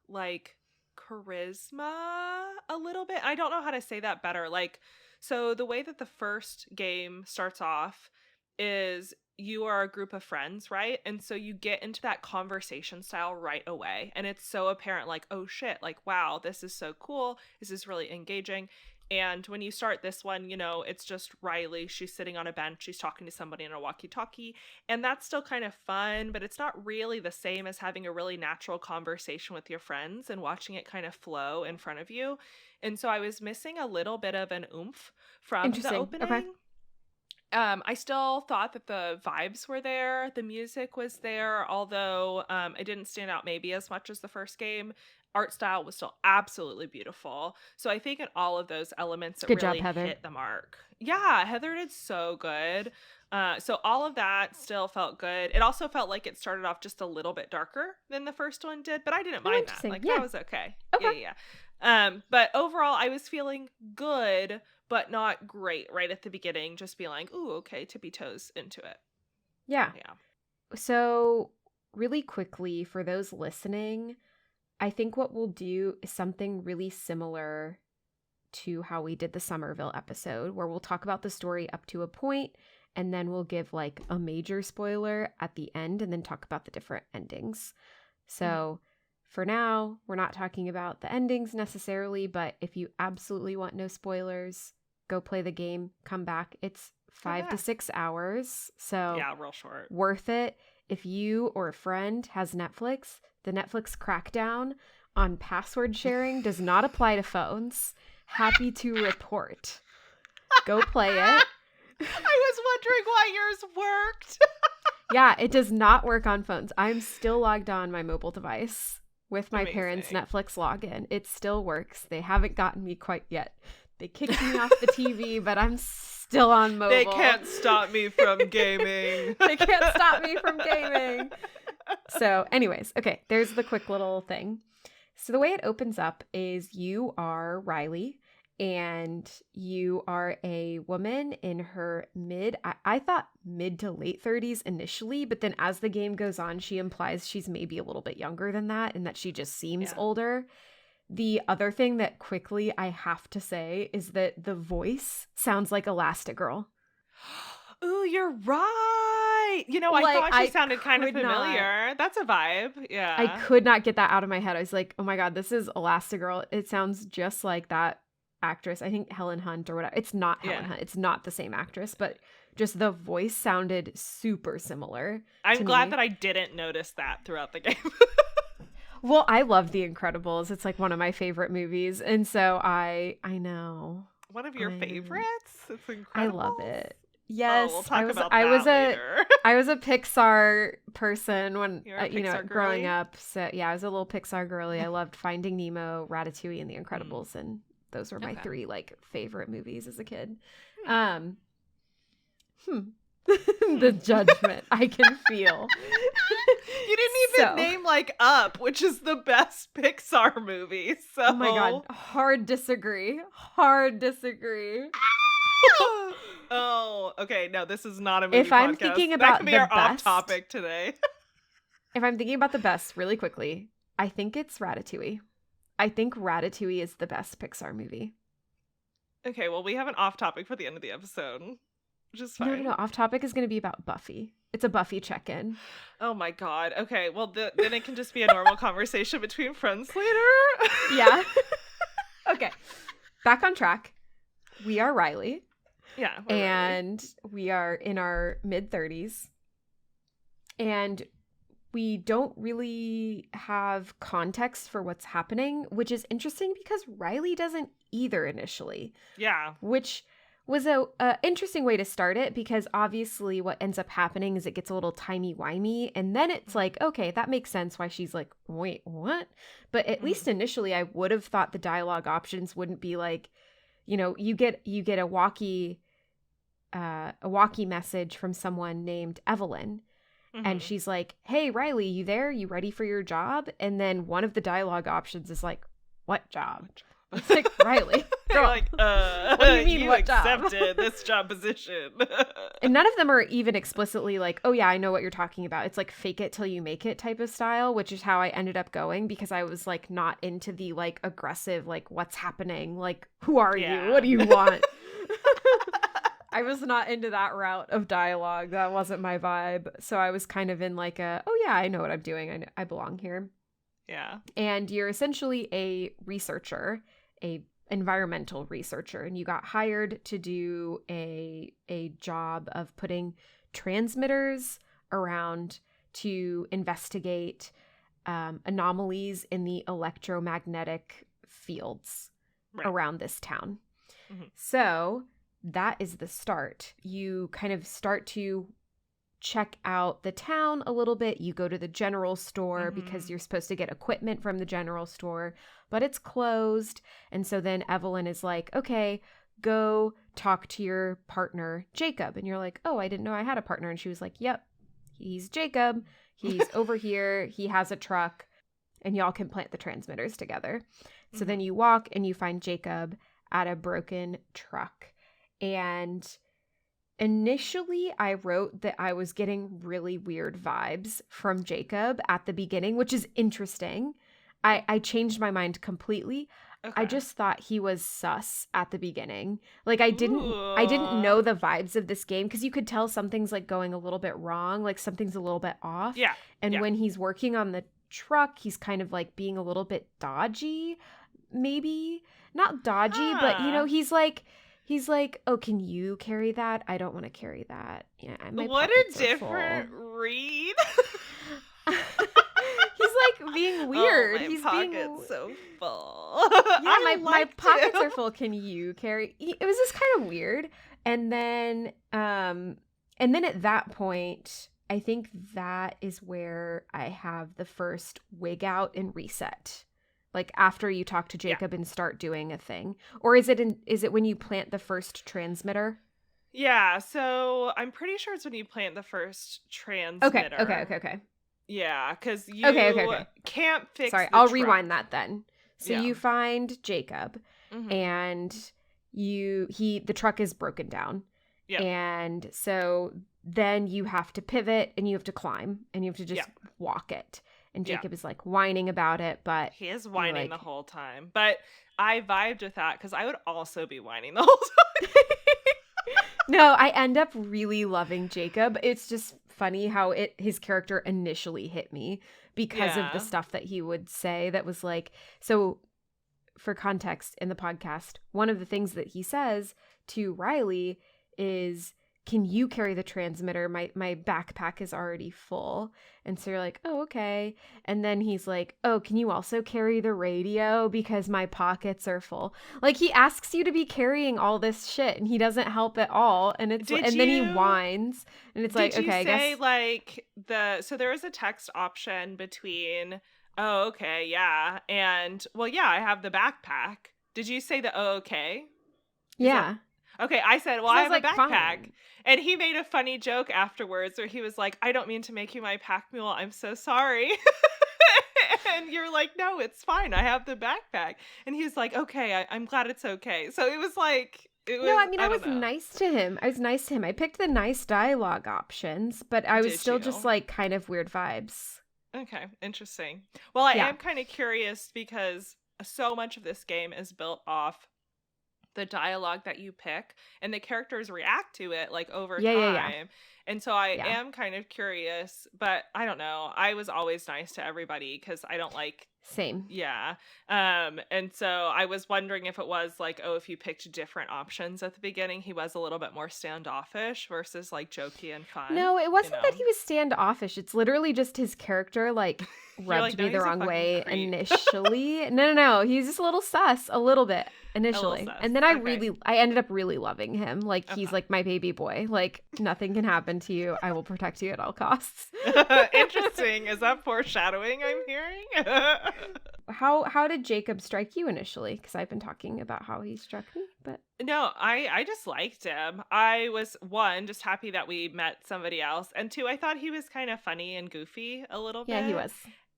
Speaker 2: like charisma a little bit. I don't know how to say that better. Like, so the way that the first game starts off is you are a group of friends, right? And so you get into that conversation style right away. And it's so apparent, like, oh shit, like, wow, this is so cool. This is really engaging. And when you start this one, it's just Riley. She's sitting on a bench. She's talking to somebody in a walkie-talkie. And that's still kind of fun, but it's not really the same as having a really natural conversation with your friends and watching it kind of flow in front of you. And so I was missing a little bit of an oomph from the opening. Okay. I still thought that the vibes were there. The music was there, although it didn't stand out maybe as much as the first game. Art style was still absolutely beautiful. So I think in all of those elements, it really hit the mark. Yeah, Heather did so good. So all of that still felt good. It also felt like it started off just a little bit darker than the first one did, but I didn't mind that. Like, that was okay. Yeah. But overall, I was feeling good, but not great right at the beginning. Just being like, ooh, okay, tippy toes into it.
Speaker 1: Yeah. So really quickly, for those listening, I think what we'll do is something really similar to how we did the Somerville episode, where we'll talk about the story up to a point, and then we'll give like a major spoiler at the end, and then talk about the different endings. So for now, we're not talking about the endings necessarily, but if you absolutely want no spoilers, go play the game, come back. It's 5 to 6 hours. So
Speaker 2: yeah, real short.
Speaker 1: Worth it. If you or a friend has Netflix, the Netflix crackdown on password sharing does not apply to phones. Happy to report. Go play it.
Speaker 2: I was wondering why yours worked.
Speaker 1: Yeah, it does not work on phones. I'm still logged on my mobile device with my parents' Netflix login. It still works. They haven't gotten me quite yet. They kicked me off the TV, but I'm still on mobile.
Speaker 2: They can't stop me from gaming.
Speaker 1: They can't stop me from gaming. So anyways, okay, there's the quick little thing. So the way it opens up is you are Riley, and you are a woman in her I thought mid to late 30s initially, but then as the game goes on, she implies she's maybe a little bit younger than that and that she just seems older. The other thing that quickly I have to say is that the voice sounds like Elastigirl.
Speaker 2: Ooh, you're right. You know, I thought she sounded kind of familiar. That's a vibe. Yeah.
Speaker 1: I could not get that out of my head. I was like, oh my God, this is Elastigirl. It sounds just like that actress. I think Helen Hunt or whatever. It's not Helen Hunt. It's not the same actress, but just the voice sounded super similar.
Speaker 2: I'm glad that I didn't notice that throughout the game.
Speaker 1: Well, I love The Incredibles. It's like one of my favorite movies. And so I know.
Speaker 2: One of your favorites? It's incredible.
Speaker 1: I love it. Yes.
Speaker 2: We'll talk about that later.
Speaker 1: I was a Pixar person when,
Speaker 2: Pixar
Speaker 1: growing
Speaker 2: girly?
Speaker 1: up. So yeah, I was a little Pixar girly. I loved Finding Nemo, Ratatouille, and The Incredibles. And those were my three like favorite movies as a kid. The judgment I can feel.
Speaker 2: You didn't even name like Up, which is the best Pixar movie. So
Speaker 1: oh my God, hard disagree.
Speaker 2: Oh, okay. No, this is not a movie
Speaker 1: If I'm
Speaker 2: podcast.
Speaker 1: thinking
Speaker 2: That
Speaker 1: about
Speaker 2: can be
Speaker 1: the
Speaker 2: our off
Speaker 1: best-
Speaker 2: topic today.
Speaker 1: If I'm thinking about the best really quickly, I think it's Ratatouille. I think Ratatouille is the best Pixar movie.
Speaker 2: Okay, well, we have an off topic for the end of the episode, which is fine.
Speaker 1: No. Off topic is going to be about Buffy. It's a Buffy check-in.
Speaker 2: Oh my God. Okay, well, then it can just be a normal conversation between friends later.
Speaker 1: Yeah. Okay. Back on track. We are Riley.
Speaker 2: Yeah.
Speaker 1: And we are in our mid-30s. And we don't really have context for what's happening, which is interesting because Riley doesn't either initially.
Speaker 2: Yeah.
Speaker 1: Which was a interesting way to start it, because obviously what ends up happening is it gets a little timey-wimey, and then it's like, okay, that makes sense why she's like, wait, what? But at least initially I would have thought the dialogue options wouldn't be like, you get a walkie message from someone named Evelyn. And she's like, hey, Riley, you there? You ready for your job? And then one of the dialogue options is like, what job? It's like, Riley, girl,
Speaker 2: like,
Speaker 1: what do you mean,
Speaker 2: you
Speaker 1: what job?
Speaker 2: accepted this job position.
Speaker 1: And none of them are even explicitly like, oh yeah, I know what you're talking about. It's like fake it till you make it type of style, which is how I ended up going, because I was like not into the like aggressive, like what's happening? Like, who are you? What do you want? I was not into that route of dialogue. That wasn't my vibe. So I was kind of in like oh yeah, I know what I'm doing. I belong here.
Speaker 2: Yeah.
Speaker 1: And you're essentially a researcher, a environmental researcher, and you got hired to do a job of putting transmitters around to investigate anomalies in the electromagnetic fields around this town. So that is the start. You kind of start to check out the town a little bit. You go to the general store because you're supposed to get equipment from the general store, but it's closed. And so then Evelyn is like, okay, go talk to your partner, Jacob. And you're like, oh, I didn't know I had a partner. And she was like, yep, he's Jacob. He's over here. He has a truck, and y'all can plant the transmitters together. So then you walk and you find Jacob at a broken truck. And initially, I wrote that I was getting really weird vibes from Jacob at the beginning, which is interesting. I changed my mind completely. Okay. I just thought he was sus at the beginning. Like I didn't know the vibes of this game, because you could tell something's like going a little bit wrong, like something's a little bit off. Yeah. And when he's working on the truck, he's kind of like being a little bit dodgy, maybe. Not dodgy, but he's like, oh, can you carry that? I don't want to carry that. Yeah,
Speaker 2: what a different read?
Speaker 1: He's like being weird.
Speaker 2: My
Speaker 1: He's
Speaker 2: pocket's so full.
Speaker 1: Yeah, my pockets are full. Can you carry? It was just kind of weird. And then at that point, I think that is where I have the first wig out and reset. Like after you talk to Jacob and start doing a thing, or is it when you plant the first transmitter?
Speaker 2: Yeah, so I'm pretty sure it's when you plant the first transmitter.
Speaker 1: Okay.
Speaker 2: Yeah, because you
Speaker 1: Okay.
Speaker 2: can't fix.
Speaker 1: Sorry,
Speaker 2: the
Speaker 1: I'll
Speaker 2: truck.
Speaker 1: rewind that then. So you find Jacob, and the truck is broken down.
Speaker 2: Yeah.
Speaker 1: And so then you have to pivot and you have to climb and you have to just walk it. And Jacob is like whining about it, but
Speaker 2: he is whining the whole time. But I vibed with that because I would also be whining the whole time.
Speaker 1: No, I end up really loving Jacob. It's just funny how his character initially hit me because of the stuff that he would say that was like, so for context in the podcast, one of the things that he says to Riley is, can you carry the transmitter? My backpack is already full. And so you're like, oh, okay. And then he's like, oh, can you also carry the radio? Because my pockets are full. Like he asks you to be carrying all this shit and he doesn't help at all. And then he whines and it's like, okay, I guess.
Speaker 2: Like so there is a text option between, oh, okay, yeah. And well, yeah, I have the backpack. Did you say the, oh, okay?
Speaker 1: Yeah.
Speaker 2: Okay, I said, well, I have a backpack.
Speaker 1: Fine.
Speaker 2: And he made a funny joke afterwards where he was like, I don't mean to make you my pack mule. I'm so sorry. And you're like, no, it's fine. I have the backpack. And he was like, okay, I'm glad it's okay. So it was like,
Speaker 1: I was nice to him. I picked the nice dialogue options, but I was still just like kind of weird vibes.
Speaker 2: Okay, interesting. Well, I am kind of curious because so much of this game is built off the dialogue that you pick and the characters react to it like over time. And so I am kind of curious, but I don't know. I was always nice to everybody because I don't like
Speaker 1: same.
Speaker 2: Yeah. And so I was wondering if it was like, oh, if you picked different options at the beginning, he was a little bit more standoffish versus like jokey and fun.
Speaker 1: No, it wasn't that he was standoffish. It's literally just his character like rubbed me the wrong way initially. No. He's just a little sus, a little bit initially. And then I ended up really loving him. Like he's like my baby boy. Like nothing can happen to you. I will protect you at all costs.
Speaker 2: Interesting. Is that foreshadowing I'm hearing?
Speaker 1: How did Jacob strike you initially? Because I've been talking about how he struck me, but
Speaker 2: no, I just liked him. I was one, just happy that we met somebody else, and two, I thought he was kind of funny and goofy a little bit.
Speaker 1: Yeah, he was.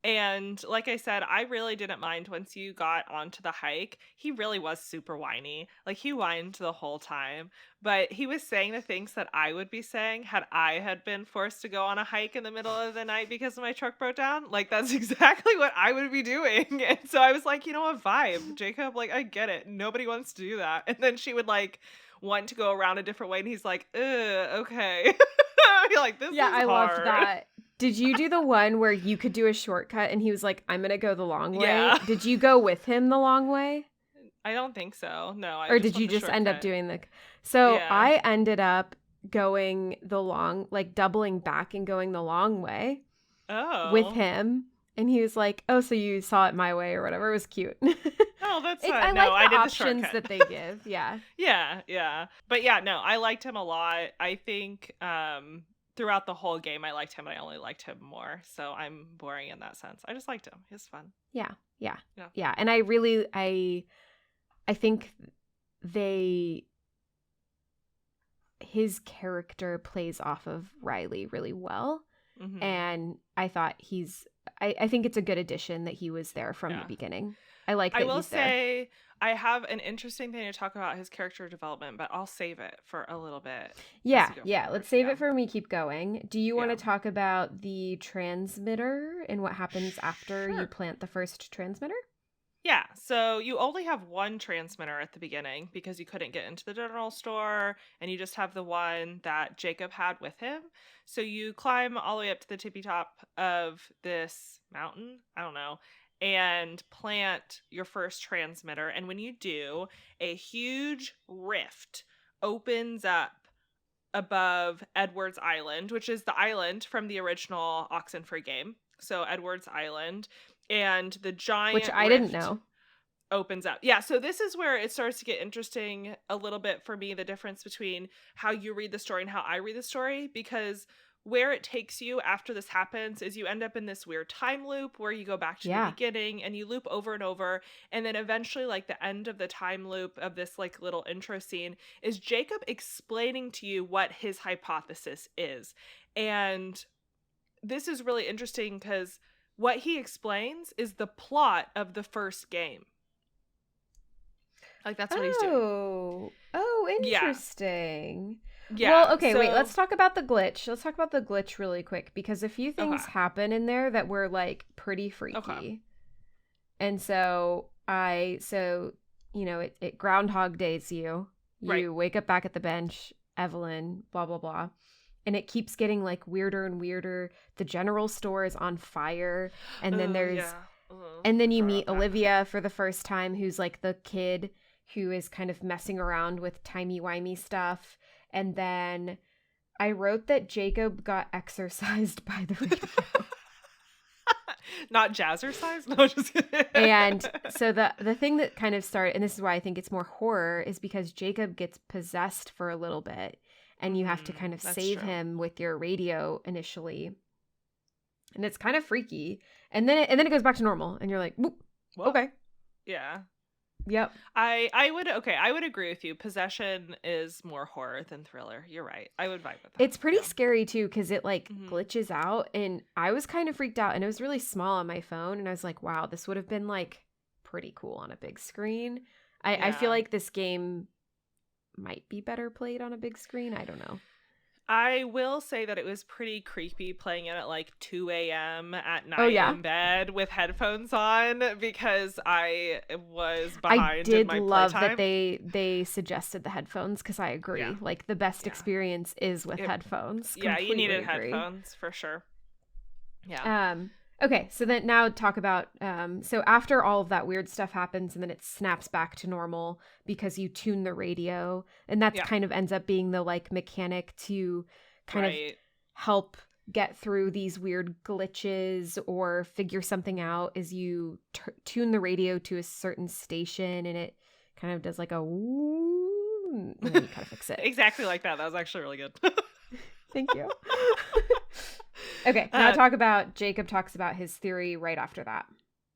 Speaker 2: And like I said, I really didn't mind once you got onto the hike. He really was super whiny. Like he whined the whole time, but he was saying the things that I would be saying had I had been forced to go on a hike in the middle of the night because my truck broke down. Like that's exactly what I would be doing. And so I was like, you know what, vibe, Jacob, like I get it. Nobody wants to do that. And then she would like want to go around a different way and he's like, okay. You're like, this is hard.
Speaker 1: I loved that. Did you do the one where you could do a shortcut and he was like, I'm going to go the long way?
Speaker 2: Yeah.
Speaker 1: Did you go with him the long way?
Speaker 2: I don't think so. No.
Speaker 1: Or did you just end up doing the... So I ended up going doubling back and going the long way with him. And he was like, oh, so you saw it my way or whatever. It was cute.
Speaker 2: Oh, that's fun.
Speaker 1: I like the options that they give. Yeah.
Speaker 2: Yeah. But yeah, no, I liked him a lot. I think throughout the whole game, I liked him. I only liked him more. So I'm boring in that sense. I just liked him. He was fun.
Speaker 1: Yeah. And I really, I think his character plays off of Riley really well. Mm-hmm. And I thought I think it's a good addition that he was there from the beginning. I like that he's there. I will say
Speaker 2: I have an interesting thing to talk about his character development, but I'll save it for a little bit.
Speaker 1: Yeah. Let's save it for when we keep going. Do you want to talk about the transmitter and what happens after you plant the first transmitter?
Speaker 2: Yeah, so you only have one transmitter at the beginning because you couldn't get into the general store, and you just have the one that Jacob had with him. So you climb all the way up to the tippy top of this mountain, I don't know, and plant your first transmitter. And when you do, a huge rift opens up above Edward's Island, which is the island from the original Oxenfree game. So Edward's Island, and the
Speaker 1: Which
Speaker 2: giant
Speaker 1: I didn't
Speaker 2: rift
Speaker 1: know.
Speaker 2: opens up. Yeah, so this is where it starts to get interesting a little bit for me, the difference between how you read the story and how I read the story, because where it takes you after this happens is you end up in this weird time loop where you go back to the
Speaker 1: Yeah.
Speaker 2: beginning and you loop over and over, and then eventually, like, the end of the time loop of this, like, little intro scene is Jacob explaining to you what his hypothesis is. And this is really interesting because what he explains is the plot of the first game. Like, that's what he's doing.
Speaker 1: Oh,
Speaker 2: Yeah.
Speaker 1: interesting.
Speaker 2: Yeah.
Speaker 1: Well, okay, wait,
Speaker 2: so-
Speaker 1: let's talk about the glitch. Let's talk about the glitch really quick, because a few things
Speaker 2: Okay.
Speaker 1: happen in there that were, like, pretty freaky.
Speaker 2: Okay.
Speaker 1: And so it Groundhog Days you. You
Speaker 2: Right.
Speaker 1: wake up back at the bench, Evelyn, blah, blah, blah. And it keeps getting, like, weirder and weirder. The general store is on fire. And then there's...
Speaker 2: Yeah.
Speaker 1: And then you
Speaker 2: Forgot
Speaker 1: meet
Speaker 2: about that.
Speaker 1: Olivia for the first time, who's, like, the kid who is kind of messing around with timey-wimey stuff. And then I wrote that Jacob got exorcised by the radio.
Speaker 2: Not jazzercise? No, just kidding.
Speaker 1: And so the thing that kind of started, and this is why I think it's more horror, is because Jacob gets possessed for a little bit, and you have to kind of
Speaker 2: that's
Speaker 1: save
Speaker 2: true.
Speaker 1: him with your radio initially. And it's kind of freaky. And then it goes back to normal, and you're like, "Whoop,
Speaker 2: Well,
Speaker 1: okay.
Speaker 2: Yeah.
Speaker 1: Yep.
Speaker 2: I would agree with you. Possession is more horror than thriller. You're right. I would vibe with that.
Speaker 1: It's pretty
Speaker 2: Yeah.
Speaker 1: scary too, because it like
Speaker 2: Mhm.
Speaker 1: glitches out, and I was kind of freaked out, and it was really small on my phone, and I was like, wow, this would have been like pretty cool on a big screen. I feel
Speaker 2: Yeah.
Speaker 1: like this game might be better played on a big screen. I don't know.
Speaker 2: I will say that it was pretty creepy playing it at like 2 a.m. at night
Speaker 1: Oh, yeah?
Speaker 2: in bed with headphones on, because I was
Speaker 1: I
Speaker 2: behind
Speaker 1: did
Speaker 2: in my
Speaker 1: love
Speaker 2: playtime.
Speaker 1: that they suggested the headphones, because I agree.
Speaker 2: Yeah.
Speaker 1: Like the best
Speaker 2: Yeah.
Speaker 1: experience is with headphones.
Speaker 2: Yeah, you
Speaker 1: Completely
Speaker 2: needed
Speaker 1: agree.
Speaker 2: headphones for sure. Yeah.
Speaker 1: Okay, so then now talk about so after all of that weird stuff happens, and then it snaps back to normal because you tune the radio, and that
Speaker 2: Yeah.
Speaker 1: kind of ends up being the like mechanic to kind of
Speaker 2: Right.
Speaker 1: help get through these weird glitches or figure something out, is you tune the radio to a certain station, and it kind of does like a woo, and then you kind of fix it.
Speaker 2: Exactly like that. That was actually really good.
Speaker 1: Thank you. Okay, now Jacob talks about his theory right after that.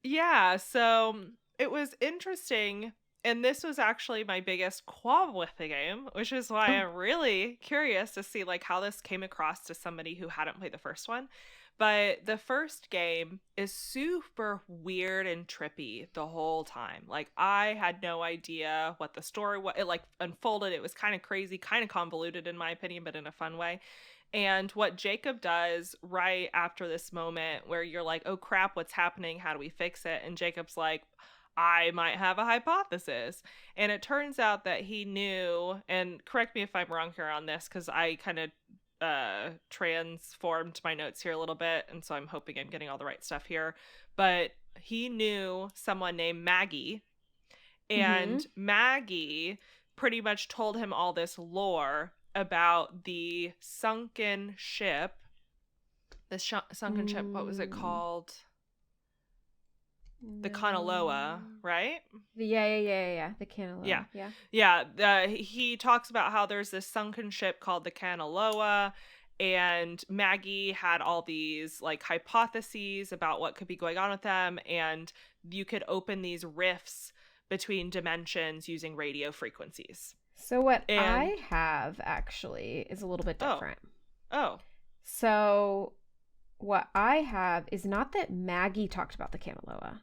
Speaker 2: Yeah, so it was interesting, and this was actually my biggest qualm with the game, which is why I'm really curious to see like how this came across to somebody who hadn't played the first one. But the first game is super weird and trippy the whole time. Like, I had no idea what the story was. It like unfolded. It was kind of crazy, kind of convoluted in my opinion, but in a fun way. And what Jacob does right after this moment where you're like, oh crap, what's happening? How do we fix it? And Jacob's like, I might have a hypothesis. And it turns out that he knew, and correct me if I'm wrong here on this, because I kind of transformed my notes here a little bit, and so I'm hoping I'm getting all the right stuff here. But he knew someone named Maggie, and Maggie pretty much told him all this lore about the sunken ship. The sunken ship, what was it called? The Kanaloa, right?
Speaker 1: Yeah. The Kanaloa.
Speaker 2: Yeah. He talks about how there's this sunken ship called the Kanaloa, and Maggie had all these like hypotheses about what could be going on with them, and you could open these rifts between dimensions using radio frequencies.
Speaker 1: So what I have actually is a little bit different.
Speaker 2: Oh.
Speaker 1: So what I have is not that Maggie talked about the Kanaloa.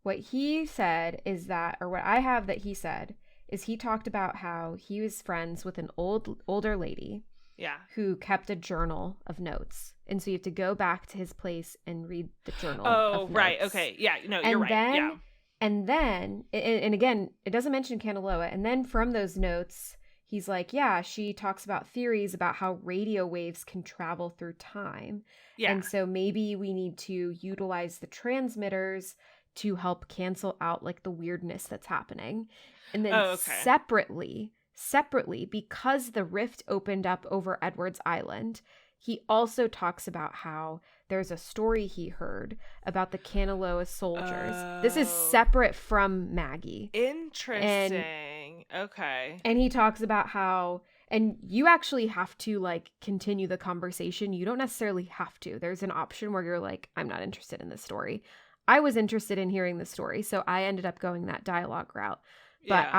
Speaker 1: What he said is that, or what I have that he said, is he talked about how he was friends with an older lady.
Speaker 2: Yeah.
Speaker 1: Who kept a journal of notes. And so you have to go back to his place and read the journal.
Speaker 2: Oh, right. Okay. Yeah. No, you're right. Yeah.
Speaker 1: And then, and again, it doesn't mention Kanaloa. And then from those notes, he's like, yeah, she talks about theories about how radio waves can travel through time.
Speaker 2: Yeah.
Speaker 1: And so maybe we need to utilize the transmitters to help cancel out like the weirdness that's happening. And then separately, separately, because the rift opened up over Edwards Island, he also talks about how there's a story he heard about the Kanaloa soldiers. This is separate from Maggie.
Speaker 2: Interesting. Okay.
Speaker 1: And he talks about how, and you actually have to like continue the conversation. You don't necessarily have to. There's an option where you're like, I'm not interested in this story. I was interested in hearing the story, so I ended up going that dialogue route. But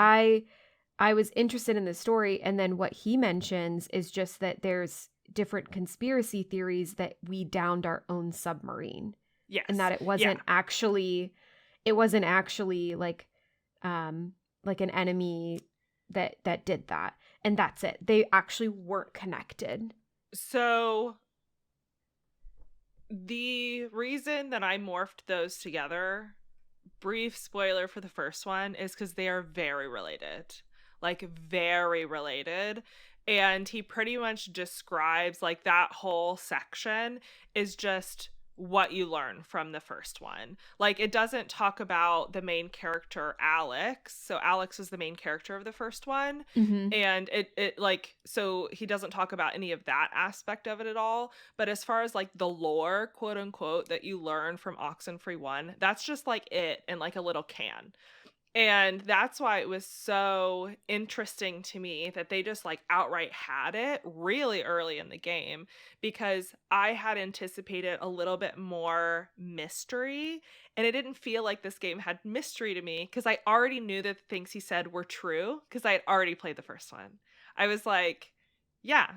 Speaker 1: I was interested in the story, and then what he mentions is just that there's different conspiracy theories that we downed our own submarine.
Speaker 2: Yes.
Speaker 1: And that it wasn't actually like an enemy that did that. And that's it. They actually weren't connected.
Speaker 2: So the reason that I morphed those together, brief spoiler for the first one, is because they are very related. Like, very related. And he pretty much describes, like, that whole section is just what you learn from the first one. Like, it doesn't talk about the main character, Alex. So Alex is the main character of the first one.
Speaker 1: Mm-hmm.
Speaker 2: And it like, so he doesn't talk about any of that aspect of it at all. But as far as, like, the lore, quote unquote, that you learn from Oxenfree 1, that's just, like, it in, like, a little can. And that's why it was so interesting to me that they just like outright had it really early in the game, because I had anticipated a little bit more mystery, and it didn't feel like this game had mystery to me because I already knew that the things he said were true because I had already played the first one. I was like, yeah,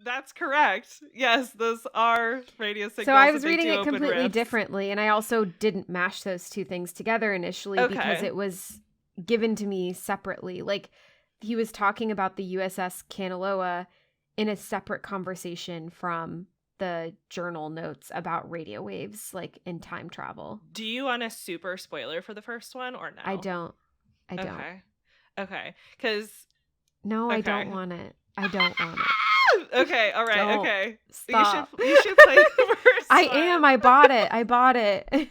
Speaker 2: that's correct. Yes, those are radio signals.
Speaker 1: So I was reading it completely differently, and I also didn't mash those two things together initially because it was given to me separately. Like, he was talking about the USS Kanaloa in a separate conversation from the journal notes about radio waves, like in time travel.
Speaker 2: Do you want a super spoiler for the first one or no?
Speaker 1: I don't.
Speaker 2: Okay. Because...
Speaker 1: No,
Speaker 2: okay.
Speaker 1: I don't want it. I don't want it.
Speaker 2: Okay, all right,
Speaker 1: Don't.
Speaker 2: Okay.
Speaker 1: Stop.
Speaker 2: You should play the first
Speaker 1: I
Speaker 2: one.
Speaker 1: am. I bought it.
Speaker 2: Okay.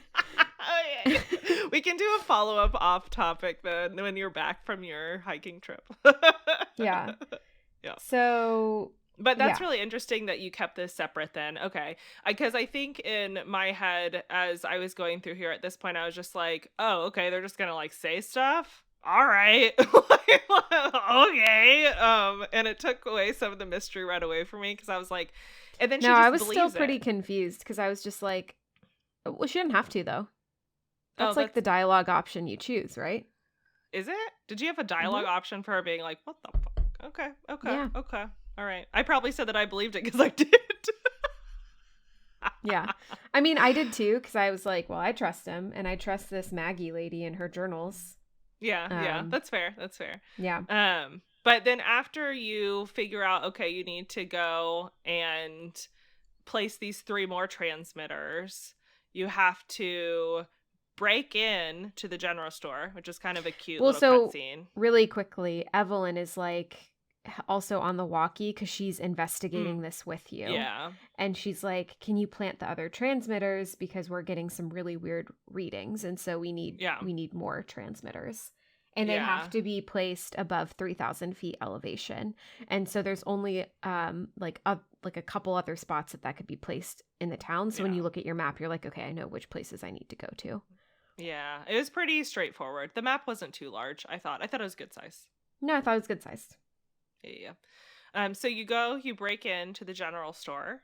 Speaker 2: We can do a follow-up off topic then when you're back from your hiking trip.
Speaker 1: Yeah.
Speaker 2: Yeah.
Speaker 1: So...
Speaker 2: But that's really interesting that you kept this separate then. Okay. Because I think in my head, as I was going through here at this point, I was just like, oh, okay, they're just going to like say stuff? All right. Okay. And it took away some of the mystery right away for me because I was like, and then
Speaker 1: I was still pretty confused because I was just like, well, she didn't have to though. That's like the dialogue option you choose, right?
Speaker 2: Is it? Did you have a dialogue option for her being like, what the fuck? Okay. All right. I probably said that I believed it because I did.
Speaker 1: Yeah. I mean, I did too because I was like, well, I trust him and I trust this Maggie lady and her journals.
Speaker 2: Yeah, that's fair.
Speaker 1: Yeah.
Speaker 2: But then after you figure out, okay, you need to go and place these 3 more transmitters, you have to break in to the general store, which is kind of a cute little cutscene.
Speaker 1: Really quickly, Evelyn is like also on the walkie because she's investigating this with you.
Speaker 2: Yeah.
Speaker 1: And she's like, can you plant the other transmitters because we're getting some really weird readings, and so we need more transmitters. And they have to be placed above 3,000 feet elevation. And so there's only like a couple other spots that could be placed in the town. So when you look at your map, you're like, okay, I know which places I need to go to.
Speaker 2: Yeah, it was pretty straightforward. The map wasn't too large, I thought. I thought it was good size.
Speaker 1: No, I thought it was good sized.
Speaker 2: Yeah. So you break into the general store,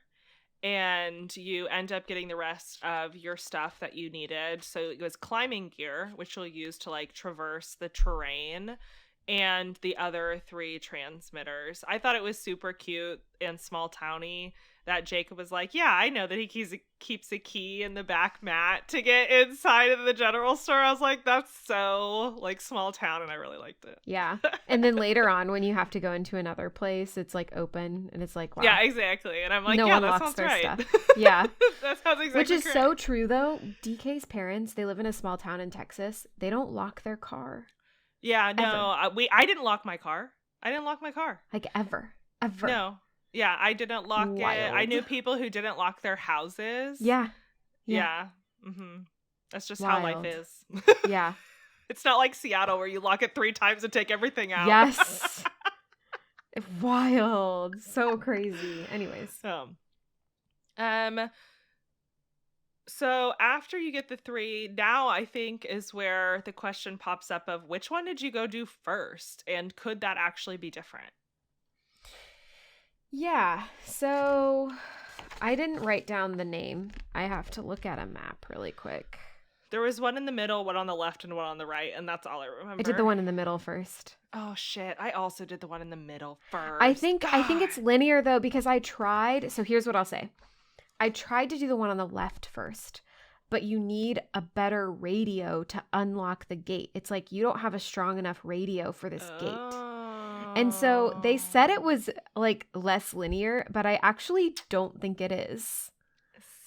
Speaker 2: and you end up getting the rest of your stuff that you needed. So it was climbing gear, which you'll use to like traverse the terrain, and the other 3 transmitters. I thought it was super cute and small towny that Jacob was like, yeah, I know that he keeps a key in the back mat to get inside of the general store. I was like, that's so like small town, and I really liked it.
Speaker 1: Yeah. And then later on when you have to go into another place, it's like open and it's like, wow.
Speaker 2: Yeah, exactly. And I'm like,
Speaker 1: no
Speaker 2: yeah,
Speaker 1: one
Speaker 2: that
Speaker 1: locks
Speaker 2: sounds
Speaker 1: their
Speaker 2: right.
Speaker 1: Stuff. Yeah.
Speaker 2: That sounds exactly
Speaker 1: Which is
Speaker 2: correct.
Speaker 1: so true though. DK's parents, they live in a small town in Texas. They don't lock their car.
Speaker 2: Yeah, no. I didn't lock my car.
Speaker 1: Like ever.
Speaker 2: No. Yeah, I didn't lock it. I knew people who didn't lock their houses.
Speaker 1: Yeah.
Speaker 2: Yeah. Mm-hmm. That's just how life is.
Speaker 1: Yeah.
Speaker 2: It's not like Seattle where you lock it 3 times and take everything out.
Speaker 1: Yes. Wild. So crazy. Anyways.
Speaker 2: So after you get the 3, now I think is where the question pops up of which one did you go do first? And could that actually be different?
Speaker 1: Yeah. So I didn't write down the name. I have to look at a map really quick.
Speaker 2: There was one in the middle, one on the left, and one on the right, and that's all I remember.
Speaker 1: I did the one in the middle first.
Speaker 2: Oh shit! I also did the one in the middle first.
Speaker 1: I think it's linear though, because I tried. So here's what I'll say. I tried to do the one on the left first, but you need a better radio to unlock the gate. It's like you don't have a strong enough radio for this gate. And so they said it was like less linear, but I actually don't think it is.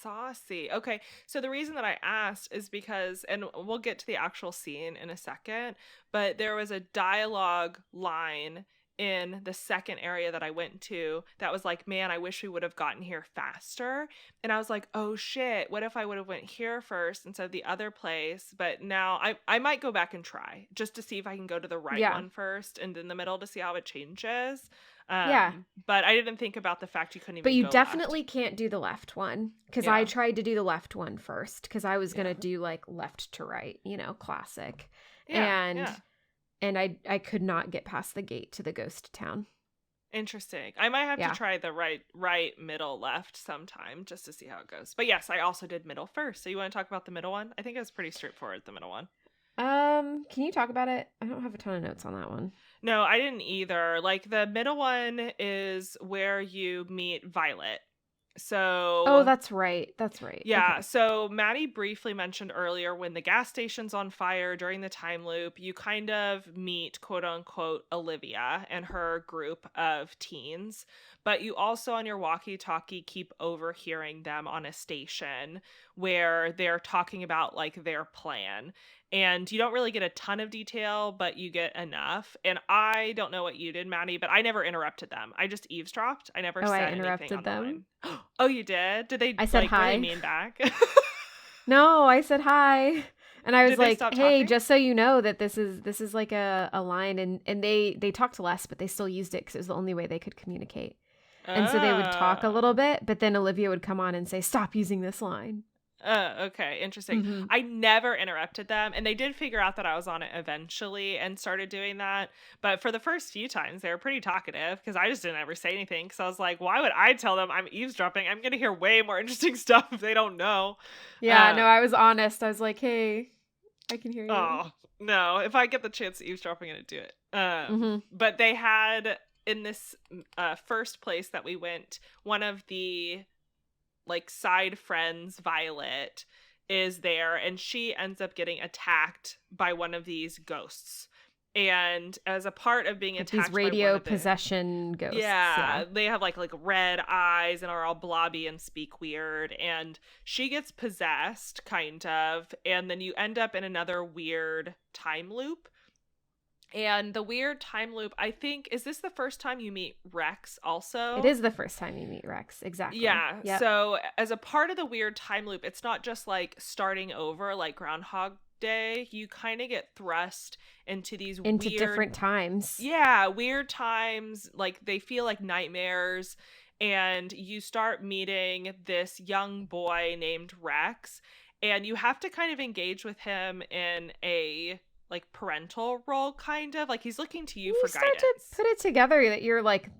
Speaker 2: Saucy. Okay, so the reason that I asked is because, and we'll get to the actual scene in a second, but there was a dialogue line in the second area that I went to that was like, man, I wish we would have gotten here faster. And I was like, oh shit, what if I would have went here first instead of the other place? But now I might go back and try just to see if I can go to the right one first and in the middle to see how it changes. But I didn't think about the fact you couldn't even.
Speaker 1: But you
Speaker 2: go
Speaker 1: definitely
Speaker 2: left.
Speaker 1: Can't do the left one, because I tried to do the left one first because I was gonna do like left to right, classic. And I could not get past the gate to the ghost town.
Speaker 2: Interesting. I might have to try the right, middle, left sometime just to see how it goes. But yes, I also did middle first. So you want to talk about the middle one? I think it was pretty straightforward, the middle one.
Speaker 1: Can you talk about it? I don't have a ton of notes on that one.
Speaker 2: No, I didn't either. Like the middle one is where you meet Violet. So
Speaker 1: oh, that's right.
Speaker 2: Yeah.
Speaker 1: Okay.
Speaker 2: So Maddie briefly mentioned earlier when the gas station's on fire during the time loop, you kind of meet quote unquote Olivia and her group of teens, but you also on your walkie-talkie keep overhearing them on a station where they're talking about like their plan. And you don't really get a ton of detail, but you get enough. And I don't know what you did, Maddie, but I never interrupted them. I just eavesdropped. I never said anything on the line. Oh, you did? Did they?
Speaker 1: I said hi.
Speaker 2: Really mean back?
Speaker 1: No, I said hi, and I was like, "Hey,
Speaker 2: talking?
Speaker 1: Just so you know that this is like a line," and they talked less, but they still used it because it was the only way they could communicate. And so they would talk a little bit, but then Olivia would come on and say, "Stop using this line."
Speaker 2: Okay, interesting. Mm-hmm. I never interrupted them, and they did figure out that I was on it eventually and started doing that. But for the first few times, they were pretty talkative because I just didn't ever say anything because I was like, why would I tell them I'm eavesdropping? I'm going to hear way more interesting stuff if they don't know.
Speaker 1: Yeah, no, I was honest. I was like, hey, I can hear you.
Speaker 2: Oh, no. If I get the chance to eavesdrop, I'm going to do it. But they had, in this first place that we went, one of the like side friends, Violet, is there, and she ends up getting attacked by one of these ghosts. And as a part of being attacked
Speaker 1: these radio possession ghosts,
Speaker 2: they have like red eyes and are all blobby and speak weird, and she gets possessed kind of, and then you end up in another weird time loop. And the weird time loop, I think, is this the first time you meet Rex also?
Speaker 1: It is the first time you meet Rex, exactly.
Speaker 2: Yeah, yep. So as a part of the weird time loop, it's not just like starting over like Groundhog Day. You kind of get thrust into these weird
Speaker 1: different times.
Speaker 2: Yeah, weird times, like they feel like nightmares. And you start meeting this young boy named Rex, and you have to kind of engage with him in a like parental role, kind of like he's looking to you for guidance.
Speaker 1: You start to put it together that you're like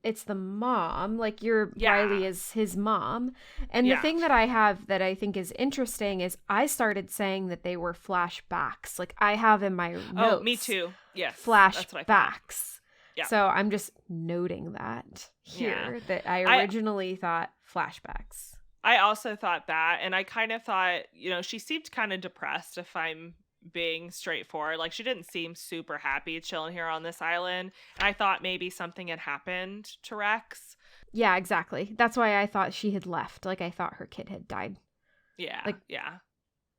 Speaker 1: it's the mom, like Riley is his mom. And the thing that I have that I think is interesting is I started saying that they were flashbacks. Like I have in my notes.
Speaker 2: Oh, me too. Yes.
Speaker 1: Flashbacks. Yeah. So I'm just noting that here that I originally thought flashbacks.
Speaker 2: I also thought that, and I kind of thought, she seemed kind of depressed if I'm being straightforward. Like she didn't seem super happy chilling here on this island, and I thought maybe something had happened to Rex.
Speaker 1: Yeah, exactly. That's why I thought she had left. Like I thought her kid had died.
Speaker 2: Yeah,
Speaker 1: like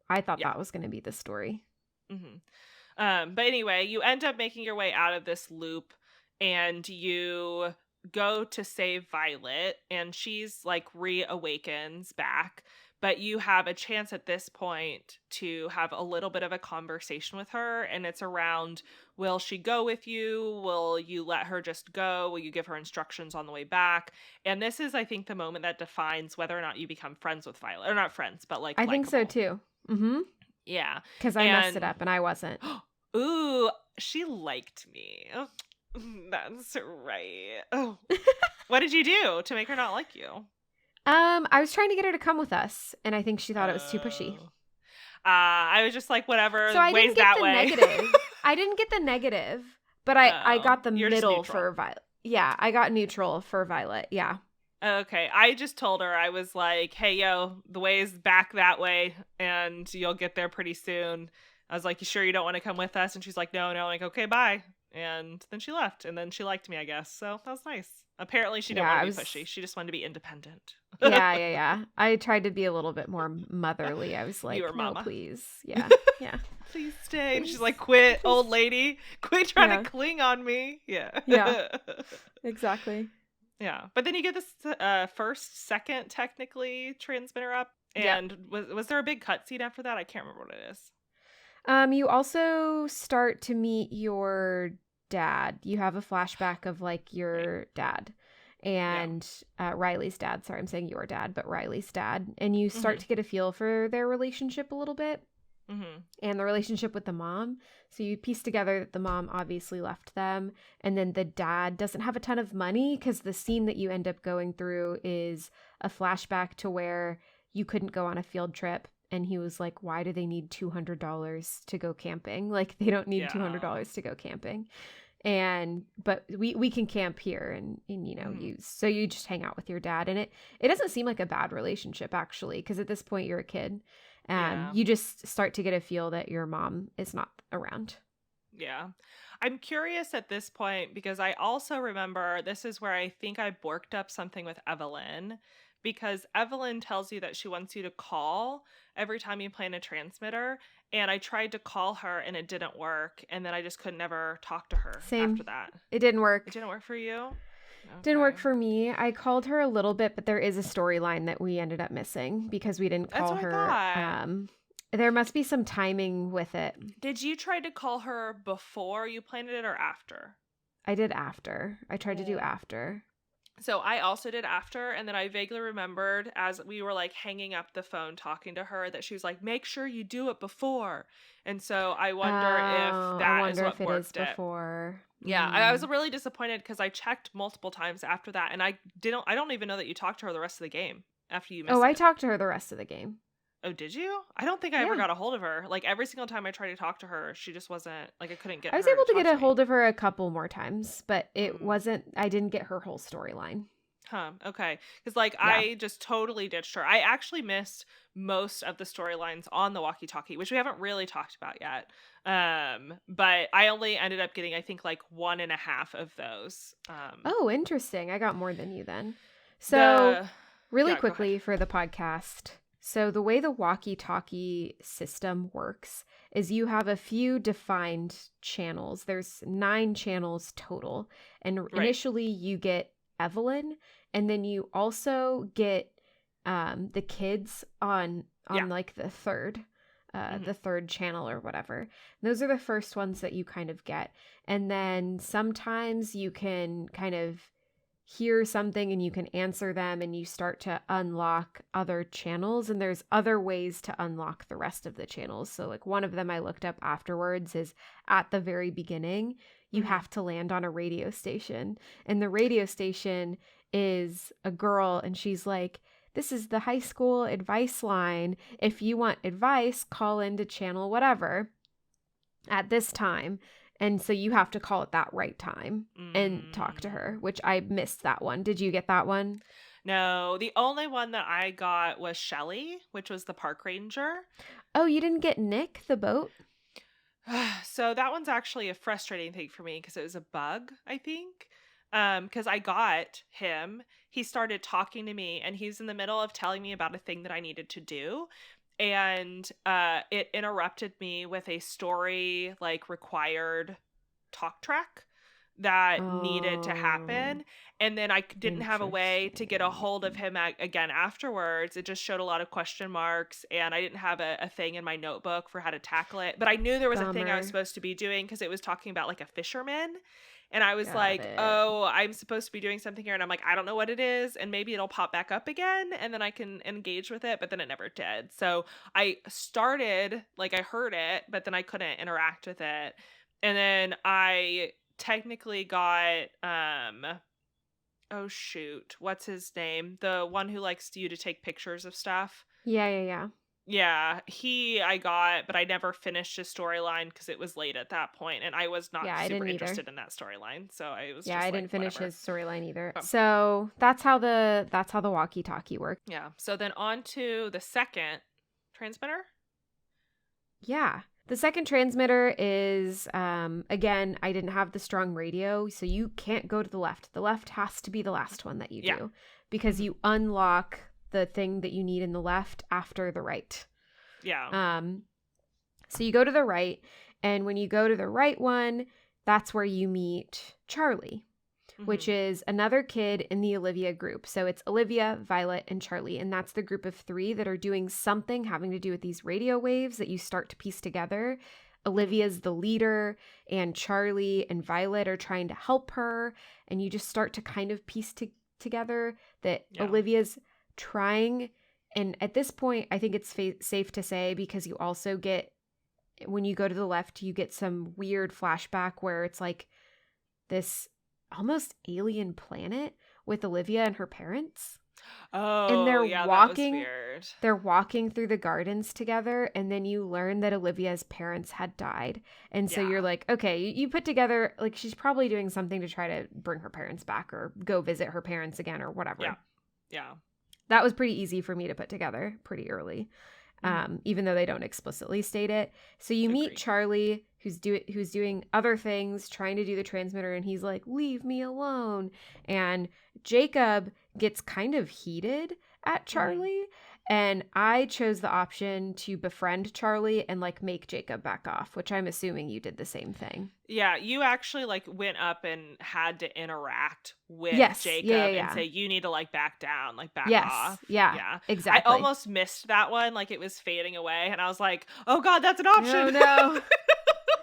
Speaker 1: I thought that was going to be the story.
Speaker 2: But anyway, you end up making your way out of this loop, and you go to save Violet, and she's like reawakens back. but you have a chance at this point to have a little bit of a conversation with her, and it's around, will she go with you? Will you let her just go? Will you give her instructions on the way back? And this is, I think, the moment that defines whether or not you become friends with Violet. Or not friends, but like
Speaker 1: I think so
Speaker 2: likable.
Speaker 1: too. Mm-hmm.
Speaker 2: Yeah.
Speaker 1: Because I messed it up and I wasn't.
Speaker 2: Ooh, she liked me. Oh, that's right. Oh. What did you do to make her not like you?
Speaker 1: I was trying to get her to come with us, and I think she thought it was too pushy.
Speaker 2: I was just like, whatever,
Speaker 1: So I
Speaker 2: ways
Speaker 1: didn't get
Speaker 2: that
Speaker 1: the
Speaker 2: way.
Speaker 1: negative. I didn't get the negative, but I got the
Speaker 2: you're just
Speaker 1: middle
Speaker 2: neutral.
Speaker 1: for Violet. Yeah, I got neutral for Violet. Yeah.
Speaker 2: Okay, I just told her, I was like, hey, yo, the way's back that way, and you'll get there pretty soon. I was like, you sure you don't want to come with us? And she's like, no. I'm like, okay, bye. And then she left, and then she liked me, I guess. So that was nice. Apparently, she didn't want to be pushy. She just wanted to be independent.
Speaker 1: Yeah. I tried to be a little bit more motherly. I was like,
Speaker 2: you were
Speaker 1: no,
Speaker 2: mama.
Speaker 1: please. Yeah.
Speaker 2: Please stay. And she's like, quit, old lady. Quit trying to cling on me.
Speaker 1: Yeah. Exactly.
Speaker 2: Yeah. But then you get this second, technically, transmitter up. And was there a big cutscene after that? I can't remember what it is.
Speaker 1: You also start to meet your dad. You have a flashback of like your dad and Riley's dad. Sorry, I'm saying your dad, but Riley's dad. And you start to get a feel for their relationship a little bit and the relationship with the mom. So you piece together that the mom obviously left them, and then the dad doesn't have a ton of money because the scene that you end up going through is a flashback to where you couldn't go on a field trip. And he was like, why do they need $200 to go camping? Like, they don't need $200 to go camping. But we can camp here and you know, so you just hang out with your dad. And it doesn't seem like a bad relationship, actually, because at this point you're a kid. And you just start to get a feel that your mom is not around.
Speaker 2: Yeah. I'm curious at this point because I also remember this is where I think I borked up something with Evelyn. Because Evelyn tells you that she wants you to call every time you play in a transmitter. And I tried to call her and it didn't work. And then I just could never talk to her after that.
Speaker 1: It didn't work.
Speaker 2: It didn't work for you?
Speaker 1: Okay. Didn't work for me. I called her a little bit, but there is a storyline that we ended up missing because we didn't call her. There must be some timing with it.
Speaker 2: Did you try to call her before you planted it or after?
Speaker 1: I did after. I tried to do after.
Speaker 2: So I also did after, and then I vaguely remembered as we were like hanging up the phone talking to her that she was like, make sure you do it before. And so I wonder if that is what worked it.
Speaker 1: Before.
Speaker 2: Yeah, I was really disappointed because I checked multiple times after that, and I don't even know that you talked to her the rest of the game after you missed it.
Speaker 1: I talked to her the rest of the game.
Speaker 2: Oh, did you? I don't think I ever got a hold of her. Like, every single time I tried to talk to her, she just wasn't, like, I couldn't get her.
Speaker 1: I was able to get a hold of her a couple more times, but it wasn't, I didn't get her whole storyline.
Speaker 2: Huh, okay. Because, like, I just totally ditched her. I actually missed most of the storylines on the walkie-talkie, which we haven't really talked about yet. But I only ended up getting, I think, like 1.5 of those.
Speaker 1: Oh, interesting. I got more than you then. So, really quickly for the podcast. So the way the walkie-talkie system works is you have a few defined channels. There's 9 channels total. And initially you get Evelyn, and then you also get the kids on like the third channel or whatever. Those are the first ones that you kind of get. And then sometimes you can kind of hear something and you can answer them and you start to unlock other channels, and there's other ways to unlock the rest of the channels. So like one of them I looked up afterwards is at the very beginning you have to land on a radio station, and the radio station is a girl and she's like, this is the high school advice line. If you want advice, call into channel whatever at this time. And so you have to call at that right time and talk to her, which I missed that one. Did you get that one?
Speaker 2: No, the only one that I got was Shelly, which was the park ranger.
Speaker 1: Oh, you didn't get Nick, the boat?
Speaker 2: So that one's actually a frustrating thing for me because it was a bug, I think. Because I got him. He started talking to me and he's in the middle of telling me about a thing that I needed to do. And it interrupted me with a story like required talk track. that needed to
Speaker 1: Oh,
Speaker 2: happen. And then I didn't have a way to get a hold of
Speaker 1: interesting.
Speaker 2: him again afterwards. It just showed a lot of question marks, and I didn't have a thing in my notebook for how to tackle it. But I knew there was a thing I was
Speaker 1: Bummer.
Speaker 2: supposed to be doing because it was talking about like a fisherman. And I was
Speaker 1: Got
Speaker 2: like,
Speaker 1: it.
Speaker 2: oh, I'm supposed to be doing something here. And I'm like, I don't know what it is. And maybe it'll pop back up again and then I can engage with it. But then it never did. So I started, like, I heard it, but then I couldn't interact with it. And then I technically got, oh shoot, what's his name? The one who likes you to take pictures of stuff.
Speaker 1: Yeah, yeah, yeah.
Speaker 2: Yeah, I got, but I never finished his storyline because it was late at that point, and I was
Speaker 1: Yeah,
Speaker 2: not
Speaker 1: I
Speaker 2: super
Speaker 1: didn't either.
Speaker 2: interested in that storyline, so I was
Speaker 1: Yeah,
Speaker 2: just
Speaker 1: I
Speaker 2: like,
Speaker 1: didn't finish
Speaker 2: whatever.
Speaker 1: his storyline either.
Speaker 2: Um,
Speaker 1: So that's how the walkie-talkie works.
Speaker 2: yeah. So then on to the second transmitter.
Speaker 1: Yeah. The second transmitter is again, I didn't have the strong radio, so you can't go to the left. The left has to be the last one that you
Speaker 2: Yeah.
Speaker 1: do because
Speaker 2: Mhm.
Speaker 1: you unlock the thing that you need in the left after the right.
Speaker 2: Yeah.
Speaker 1: So you go to the right, and when you go to the right one, that's where you meet Charlie, which
Speaker 2: Mhm.
Speaker 1: is another kid in the Olivia group. So it's Olivia, Violet, and Charlie. And that's the group of 3 that are doing something having to do with these radio waves that you start to piece together. Olivia's the leader, and Charlie and Violet are trying to help her. And you just start to kind of piece together that
Speaker 2: Yeah.
Speaker 1: Olivia's trying. And at this point, I think it's safe to say, because you also get, when you go to the left, you get some weird flashback where it's like this almost alien planet with Olivia and her parents. And
Speaker 2: Oh, yeah, that was weird.
Speaker 1: they're walking through the gardens together, and then you learn that Olivia's parents had died. And so you're
Speaker 2: Yeah.
Speaker 1: like, okay, you put together, like, she's probably doing something to try to bring her parents back or go visit her parents again or whatever.
Speaker 2: Yeah. Yeah.
Speaker 1: That was pretty easy for me to put together pretty early. Even though they don't explicitly state it. So you meet
Speaker 2: Agreed.
Speaker 1: Charlie, who's doing other things, trying to do the transmitter, and he's like, "Leave me alone." And Jacob gets kind of heated at Charlie, and I chose the option to befriend Charlie and like make Jacob back off, which I'm assuming you did the same thing.
Speaker 2: Yeah, you actually like went up and had to interact with
Speaker 1: Yes.
Speaker 2: Jacob
Speaker 1: Yeah, yeah,
Speaker 2: and
Speaker 1: yeah.
Speaker 2: say you need to like back down, like back
Speaker 1: Yes.
Speaker 2: off.
Speaker 1: Yeah.
Speaker 2: Yeah. I
Speaker 1: Exactly.
Speaker 2: almost missed that one, like it was fading away, and I was like, "Oh God, that's an option!"
Speaker 1: Oh no!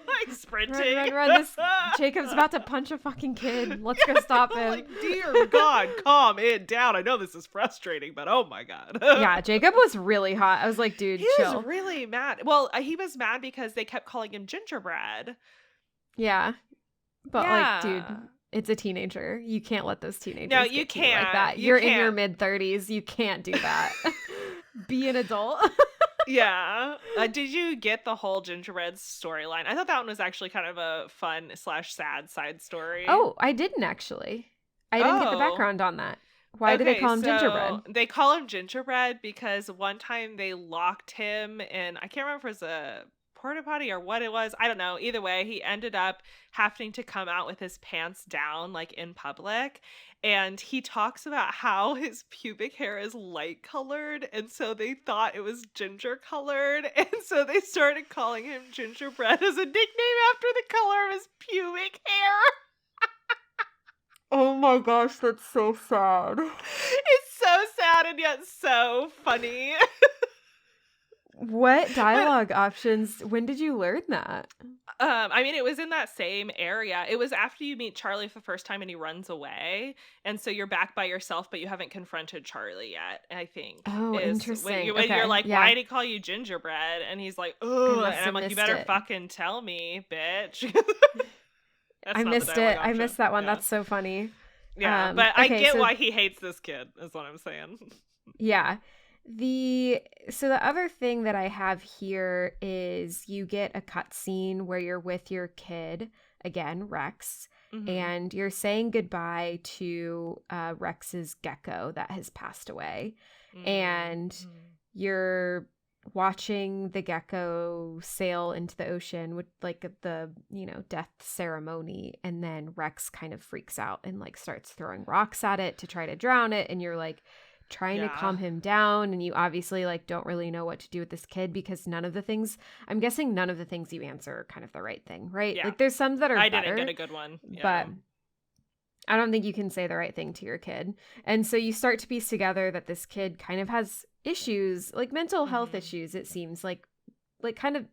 Speaker 2: Like sprinting.
Speaker 1: Run! This Jacob's about to punch a fucking kid. Let's go stop him.
Speaker 2: Like, dear God, calm it down. I know this is frustrating, but oh my God.
Speaker 1: Yeah, Jacob was really hot. I was like, dude,
Speaker 2: He
Speaker 1: chill.
Speaker 2: was really mad. Well, he was mad because they kept calling him Gingerbread.
Speaker 1: Yeah. But like, dude,
Speaker 2: Yeah.
Speaker 1: it's a teenager. You can't let those teenagers
Speaker 2: No,
Speaker 1: get
Speaker 2: you
Speaker 1: to you like
Speaker 2: can't.
Speaker 1: that.
Speaker 2: You
Speaker 1: You're in your
Speaker 2: can't.
Speaker 1: mid-30s. You can't do that. Be an adult.
Speaker 2: Yeah. Did you get the whole Gingerbread storyline? I thought that one was actually kind of a fun / sad side story.
Speaker 1: Oh, I didn't actually. I didn't get the
Speaker 2: Oh.
Speaker 1: background on that. Why do they call him Gingerbread?
Speaker 2: They call him Gingerbread because one time they locked him in, I can't remember if it was a porta potty or what it was. I don't know. Either way, he ended up having to come out with his pants down, like in public. And he talks about how his pubic hair is light colored. And so they thought it was ginger colored. And so they started calling him Gingerbread as a nickname after the color of his pubic hair.
Speaker 1: Oh my gosh, that's so sad.
Speaker 2: It's so sad and yet so funny.
Speaker 1: What dialogue options? When did you learn that?
Speaker 2: I mean, it was in that same area. It was after you meet Charlie for the first time and he runs away. And so you're back by yourself, but you haven't confronted Charlie yet, I think.
Speaker 1: Oh,
Speaker 2: is
Speaker 1: interesting.
Speaker 2: When
Speaker 1: Okay,
Speaker 2: you're like,
Speaker 1: yeah.
Speaker 2: why did he call you Gingerbread? And he's like, oh,
Speaker 1: must
Speaker 2: and I'm
Speaker 1: have
Speaker 2: like, you
Speaker 1: missed
Speaker 2: better
Speaker 1: it.
Speaker 2: fucking tell me, bitch. That's
Speaker 1: I
Speaker 2: not the
Speaker 1: missed
Speaker 2: dialogue
Speaker 1: it. I
Speaker 2: option.
Speaker 1: missed that one.
Speaker 2: Yeah.
Speaker 1: That's so funny.
Speaker 2: Yeah, but I
Speaker 1: okay,
Speaker 2: get
Speaker 1: so-
Speaker 2: why he hates this kid, is what I'm saying.
Speaker 1: Yeah. So the other thing that I have here is you get a cutscene where you're with your kid, again, Rex,
Speaker 2: Mhm.
Speaker 1: and you're saying goodbye to Rex's gecko that has passed away. And
Speaker 2: Mhm.
Speaker 1: you're watching the gecko sail into the ocean with like the, death ceremony. And then Rex kind of freaks out and like starts throwing rocks at it to try to drown it. And you're like, trying to calm him down, and you obviously like don't really know what to do with this kid because I'm guessing none of the things you answer are kind of the right thing, right? Like there's some that are better. I
Speaker 2: didn't get a good one.
Speaker 1: But I don't think you can say the right thing to your kid. And so you start to piece together that this kid kind of has issues, like mental health issues, it seems like kind of,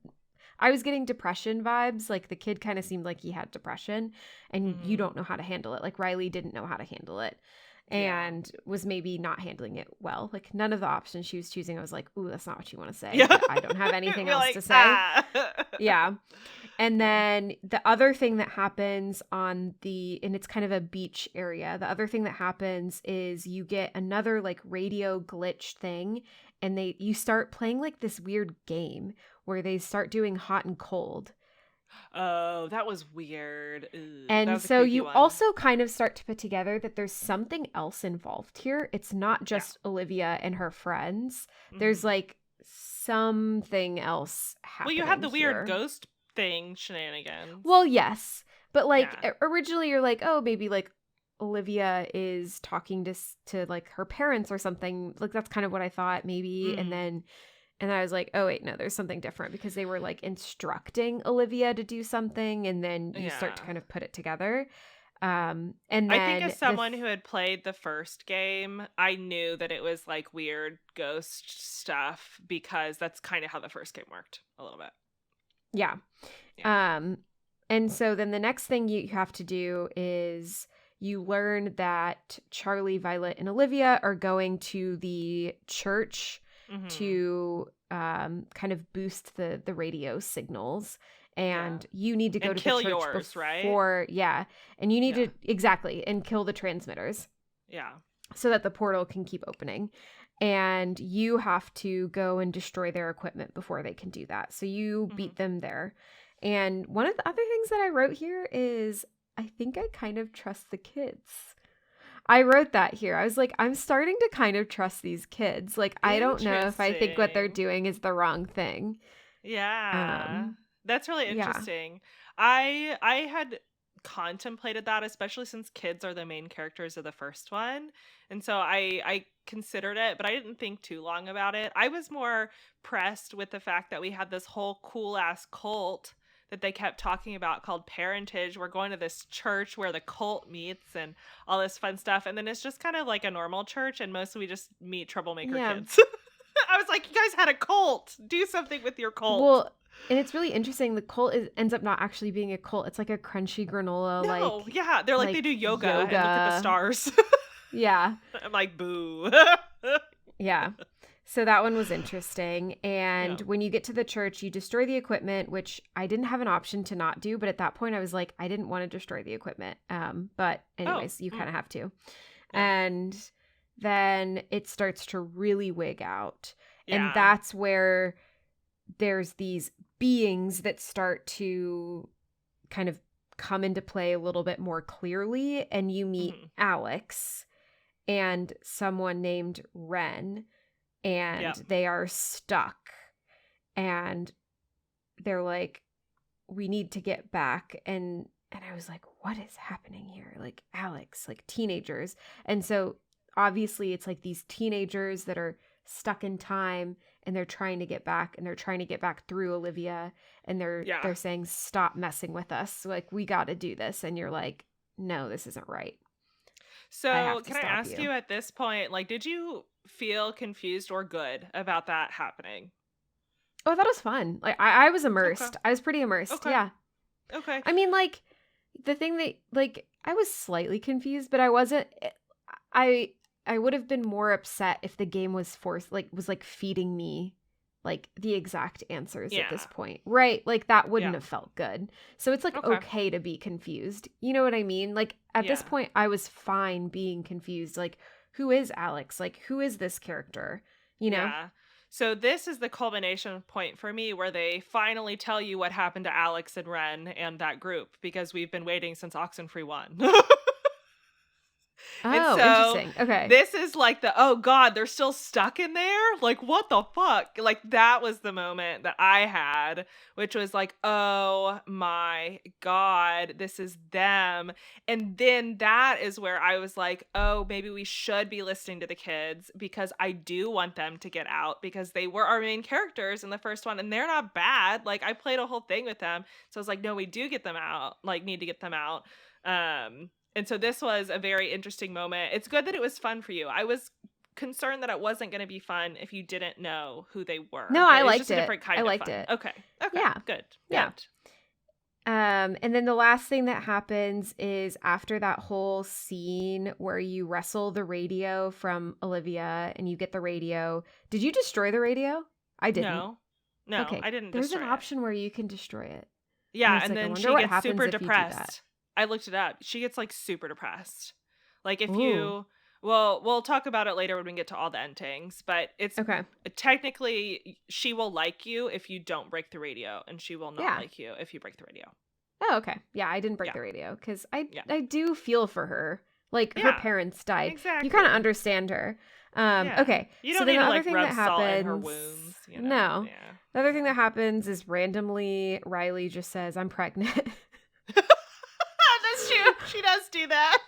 Speaker 1: I was getting depression vibes. Like the kid kind of seemed like he had depression and you don't know how to handle it. Like Riley didn't know how to handle it and was maybe not handling it well. Like none of the options she was choosing, I was like, ooh, that's not what you want to say. Yeah. I don't have anything else to say. Yeah. And then the other thing that happens and it's kind of a beach area. The other thing that happens is you get another like radio glitch thing and you start playing like this weird game where they start doing hot and cold.
Speaker 2: Oh, that was weird. Ugh,
Speaker 1: and so you also kind of start to put together that there's something else involved here. It's not just Olivia and her friends. There's like something else happening.
Speaker 2: Well, you have the weird ghost thing shenanigans.
Speaker 1: Well, yes. But like originally you're like, oh, maybe like Olivia is talking to like her parents or something. Like that's kind of what I thought maybe. And I was like, oh wait, no, there's something different because they were like instructing Olivia to do something and then you start to kind of put it together. And then
Speaker 2: I think as someone who had played the first game, I knew that it was like weird ghost stuff because that's kind of how the first game worked a little bit.
Speaker 1: Yeah. And so then the next thing you have to do is you learn that Charlie, Violet, and Olivia are going to the church to kind of boost the radio signals. And you need to go to the church before, right? And you need to and kill the transmitters. Yeah. So that the portal can keep opening. And you have to go and destroy their equipment before they can do that. So you beat them there. And one of the other things that I wrote here is I think I kind of trust the kids. I wrote that here. I was like, I'm starting to kind of trust these kids. Like, I don't know if I think what they're doing is the wrong thing.
Speaker 2: Yeah. That's really interesting. Yeah. I had contemplated that, especially since kids are the main characters of the first one. And so I considered it, but I didn't think too long about it. I was more pressed with the fact that we had this whole cool ass cult that they kept talking about called Parentage. We're going to this church where the cult meets and all this fun stuff. And then it's just kind of like a normal church and mostly we just meet troublemaker kids. I was like, you guys had a cult. Do something with your cult. Well,
Speaker 1: and it's really interesting. The cult ends up not actually being a cult. It's like a crunchy granola.
Speaker 2: They're like they do yoga and look at the stars.
Speaker 1: Yeah.
Speaker 2: I'm like, boo.
Speaker 1: Yeah. So that one was interesting. And when you get to the church, you destroy the equipment, which I didn't have an option to not do. But at that point, I was like, I didn't want to destroy the equipment. But anyways, you kind of have to. Yeah. And then it starts to really wig out. Yeah. And that's where there's these beings that start to kind of come into play a little bit more clearly. And you meet Alex and someone named Ren. And they are stuck. And they're like, we need to get back. And I was like, what is happening here? Like Alex, like teenagers. And so obviously it's like these teenagers that are stuck in time and they're trying to get back and they're trying to get back through Olivia. And they're saying, stop messing with us. Like, we got to do this. And you're like, no, this isn't right.
Speaker 2: So can I ask you at this point, like, did you feel confused or good about that happening?
Speaker 1: Oh, I thought it was fun. Like, I was immersed. Okay. I was pretty immersed. Okay. Yeah.
Speaker 2: Okay.
Speaker 1: I mean, like, the thing that, like, I was slightly confused, but I wasn't. I would have been more upset if the game was was feeding me like the exact answers at this point. Right? Like, that wouldn't have felt good. So it's like okay to be confused. You know what I mean? Like, at this point I was fine being confused. Like, who is Alex? Like, who is this character? You know?
Speaker 2: Yeah. So this is the culmination point for me where they finally tell you what happened to Alex and Ren and that group, because we've been waiting since Oxenfree 1. And
Speaker 1: Oh,
Speaker 2: so
Speaker 1: interesting. Okay.
Speaker 2: this is like oh God, they're still stuck in there? Like, what the fuck? Like, that was the moment that I had, which was like, oh my God, this is them. And then that is where I was like, oh, maybe we should be listening to the kids, because I do want them to get out, because they were our main characters in the first one and they're not bad. Like, I played a whole thing with them. So I was like, no, we do get them out, like, need to get them out. And so this was a very interesting moment. It's good that it was fun for you. I was concerned that it wasn't going to be fun if you didn't know who they were.
Speaker 1: No,
Speaker 2: but
Speaker 1: I
Speaker 2: it was
Speaker 1: liked
Speaker 2: just a
Speaker 1: it.
Speaker 2: different kind
Speaker 1: I
Speaker 2: of
Speaker 1: liked
Speaker 2: fun.
Speaker 1: it.
Speaker 2: Okay.
Speaker 1: Yeah.
Speaker 2: Good.
Speaker 1: Yeah. And then the last thing that happens is after that whole scene where you wrestle the radio from Olivia and you get the radio. Did you destroy the radio? I didn't.
Speaker 2: No,
Speaker 1: okay.
Speaker 2: I didn't.
Speaker 1: There's an option where you can destroy it.
Speaker 2: Yeah,
Speaker 1: and
Speaker 2: and then
Speaker 1: like,
Speaker 2: she gets super depressed. I looked it up. She gets like super depressed. Like, if you, well, we'll talk about it later when we get to all the endings, but it's technically she will like you if you don't break the radio, and she will not like you if you break the radio.
Speaker 1: Oh, okay. Yeah, I didn't break the radio because I do feel for her. Like, her parents died.
Speaker 2: Exactly.
Speaker 1: You kind of understand her. Okay.
Speaker 2: You don't need to like rub salt in her wounds. You know?
Speaker 1: No. Yeah. The other thing that happens is randomly Riley just says, "I'm pregnant."
Speaker 2: That's true. She does do that.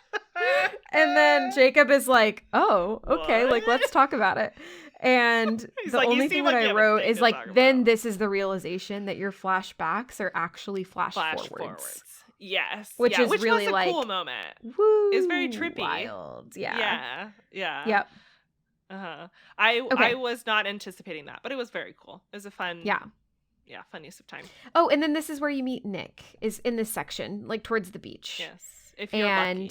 Speaker 1: And then Jacob is like, "Oh, okay,
Speaker 2: what?
Speaker 1: Like, let's talk about it." And the
Speaker 2: like,
Speaker 1: only thing that I wrote is like, then this is the realization that your flashbacks are actually flash forwards.
Speaker 2: Yes.
Speaker 1: Which is really
Speaker 2: was a
Speaker 1: like,
Speaker 2: cool moment.
Speaker 1: Woo,
Speaker 2: it's very trippy.
Speaker 1: Wild. Yeah.
Speaker 2: Yep. I was not anticipating that, but it was very cool. It was a fun fun use of time.
Speaker 1: Oh, and then this is where you meet Nick, is in this section, like towards the beach.
Speaker 2: Yes. If you're lucky.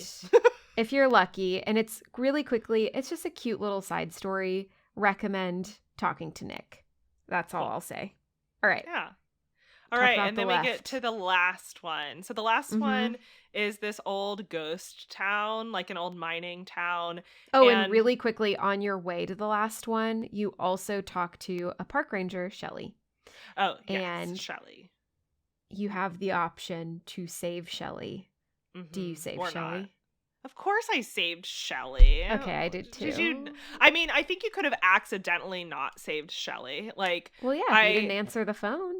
Speaker 1: If you're lucky, and it's really quickly, it's just a cute little side story. Recommend talking to Nick. That's all I'll say. All right.
Speaker 2: Yeah. All right, and then we get to the last one. So the last one is this old ghost town, like an old mining town.
Speaker 1: Oh, and really quickly, on your way to the last one, you also talk to a park ranger, Shelly.
Speaker 2: Oh, yes,
Speaker 1: and
Speaker 2: Shelly.
Speaker 1: You have the option to save Shelly. Do you save Shelly?
Speaker 2: Not. Of course I saved Shelly.
Speaker 1: Okay, I did too.
Speaker 2: I mean, I think you could have accidentally not saved Shelly. Like,
Speaker 1: well, yeah, you didn't answer the phone.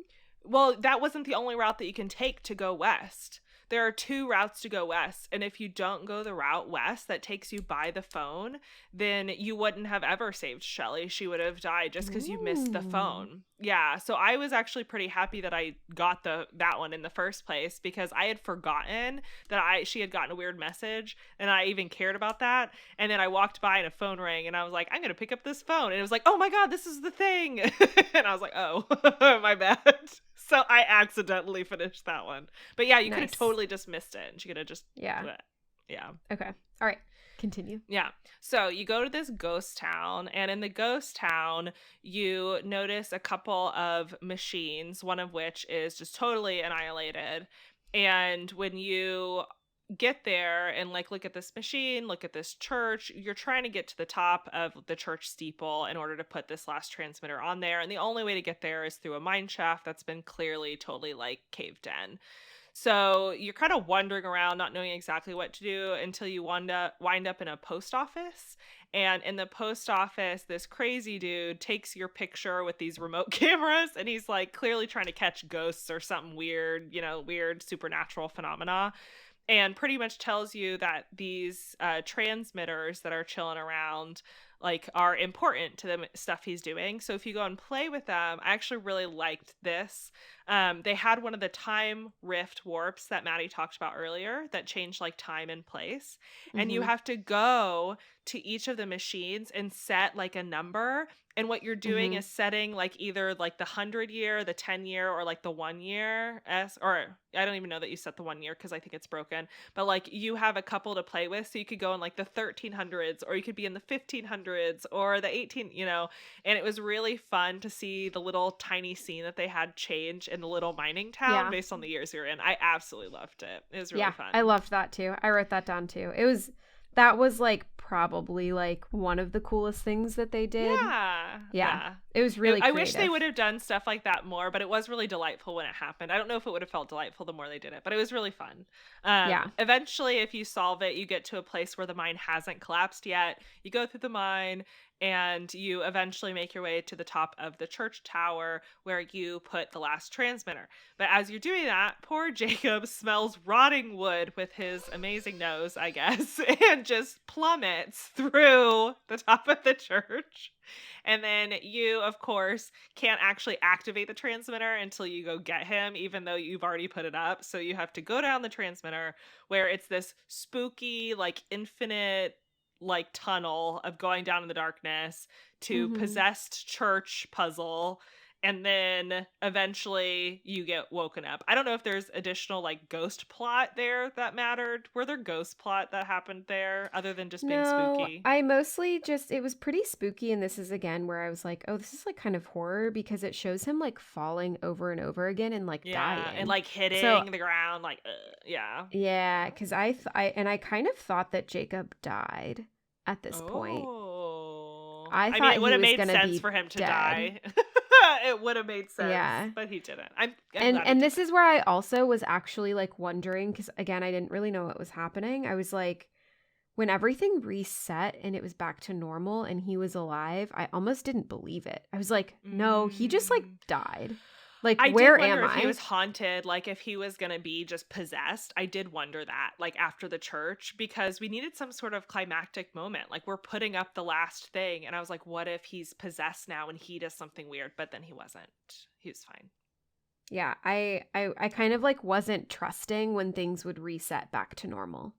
Speaker 2: Well, that wasn't the only route that you can take to go west. There are 2 routes to go west, and if you don't go the route west that takes you by the phone, then you wouldn't have ever saved Shelly. She would have died just because you missed the phone. Yeah, so I was actually pretty happy that I got that one in the first place, because I had forgotten that she had gotten a weird message, and I even cared about that. And then I walked by and a phone rang, and I was like, I'm gonna pick up this phone, and it was like, oh my God, this is the thing. And I was like, oh, my bad. So I accidentally finished that one. But yeah, you could have totally just missed it, and she could have just Yeah.
Speaker 1: Okay. All right. Continue.
Speaker 2: Yeah. So you go to this ghost town, and in the ghost town, you notice a couple of machines, one of which is just totally annihilated. And when you get there and like look at this machine, look at this church, you're trying to get to the top of the church steeple in order to put this last transmitter on there. And the only way to get there is through a mine shaft that's been clearly totally like caved in. So you're kind of wandering around, not knowing exactly what to do, until you wind up in a post office. And in the post office, this crazy dude takes your picture with these remote cameras, and he's like clearly trying to catch ghosts or something weird, weird supernatural phenomena. And pretty much tells you that these transmitters that are chilling around like are important to the stuff he's doing. So if you go and play with them, I actually really liked this. They had one of the time rift warps that Maddie talked about earlier that changed like time and place. And you have to go to each of the machines and set like a number. And what you're doing is setting like either like the 100-year, the 10-year, or like the 1 year or I don't even know that you set the 1 year because I think it's broken. But like you have a couple to play with, so you could go in like the 1300s, or you could be in the 1500s or the 18, and it was really fun to see the little tiny scene that they had change in the little mining town based on the years you're in. I absolutely loved it. It was really fun.
Speaker 1: I loved that too. I wrote that down too. That was like probably like one of the coolest things that they did.
Speaker 2: Yeah.
Speaker 1: It was really
Speaker 2: I
Speaker 1: creative.
Speaker 2: wish they would have done stuff like that more, but it was really delightful when it happened. I don't know if it would have felt delightful the more they did it, but it was really fun. Eventually, if you solve it, you get to a place where the mine hasn't collapsed yet. You go through the mine, and you eventually make your way to the top of the church tower where you put the last transmitter. But as you're doing that, poor Jacob smells rotting wood with his amazing nose, I guess, and just plummets through the top of the church. And then you, of course, can't actually activate the transmitter until you go get him, even though you've already put it up. So you have to go down the transmitter where it's this spooky, like infinite, like tunnel of going down in the darkness to possessed church puzzle. And then eventually you get woken up. I don't know if there's additional like ghost plot there that mattered. Were there ghost plot that happened there other than just being spooky?
Speaker 1: I mostly just, it was pretty spooky. And this is again where I was like, oh, this is like kind of horror because it shows him like falling over and over again and like dying.
Speaker 2: And like hitting the ground. Like,
Speaker 1: Yeah. Cause I kind of thought that Jacob died at this point. I thought
Speaker 2: it would have made sense for him to die. It would have made sense, but he didn't.
Speaker 1: And this is where I also was actually like wondering, because again, I didn't really know what was happening. I was like, when everything reset and it was back to normal and he was alive, I almost didn't believe it. I was like, no, he just like died. Like, where am I?
Speaker 2: If he was haunted, like if he was gonna be just possessed. I did wonder that, like after the church, because we needed some sort of climactic moment. Like we're putting up the last thing, and I was like, what if he's possessed now and he does something weird? But then he wasn't. He was fine.
Speaker 1: Yeah, I kind of like wasn't trusting when things would reset back to normal.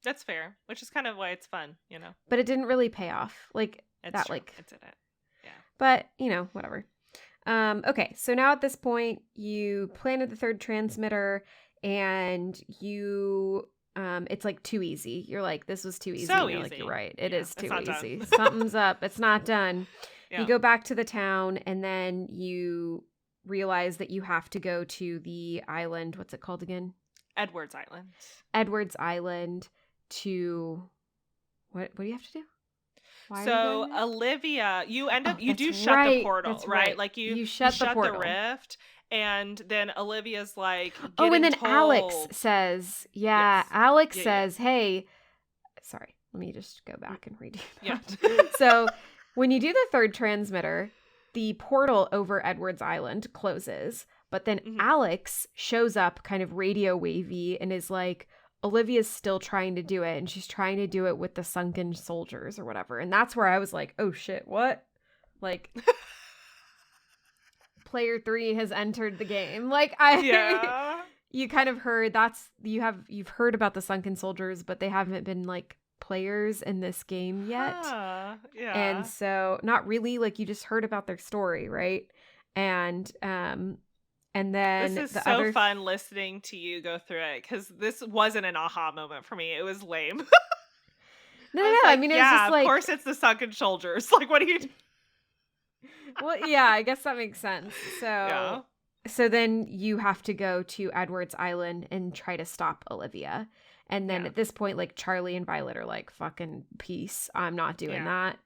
Speaker 2: That's fair, which is kind of why it's fun, you know.
Speaker 1: But it didn't really pay off. Like that,
Speaker 2: true.
Speaker 1: like
Speaker 2: it didn't. Yeah.
Speaker 1: But you know, whatever. Okay, so now at this point, you planted the third transmitter, and you, it's like too easy. You're like, this was too easy.
Speaker 2: So
Speaker 1: you're
Speaker 2: easy.
Speaker 1: Like, you're right. It is too easy.
Speaker 2: Done.
Speaker 1: Something's up. It's not done.
Speaker 2: Yeah.
Speaker 1: You go back to the town, and then you realize that you have to go to the island. What's it called again?
Speaker 2: Edwards Island.
Speaker 1: Edwards Island to, what do you have to do?
Speaker 2: So Olivia, you end up, you do shut the portal, right? Like you shut the rift, and then Olivia's like,
Speaker 1: and then
Speaker 2: told...
Speaker 1: Alex says, Alex says, hey, sorry, let me just go back and redo that.
Speaker 2: Yeah.
Speaker 1: So when you do the third transmitter, the portal over Edwards Island closes, but then Alex shows up kind of radio wavy and is like, Olivia's still trying to do it, and she's trying to do it with the sunken soldiers or whatever. And that's where I was like, oh shit, what? Like, player 3 has entered the game. Like, you kind of heard you've heard about the sunken soldiers, but they haven't been like players in this game yet.
Speaker 2: Yeah.
Speaker 1: And so not really, like you just heard about their story, right? And then
Speaker 2: this is so fun listening to you go through it, because this wasn't an aha moment for me. It was lame.
Speaker 1: No. I mean, it was just like,
Speaker 2: of course it's the sunken soldiers. Like, what do you do?
Speaker 1: Well, yeah, I guess that makes sense. So then you have to go to Edwards Island and try to stop Olivia. And then at this point, like Charlie and Violet are like, fucking peace. I'm not doing that.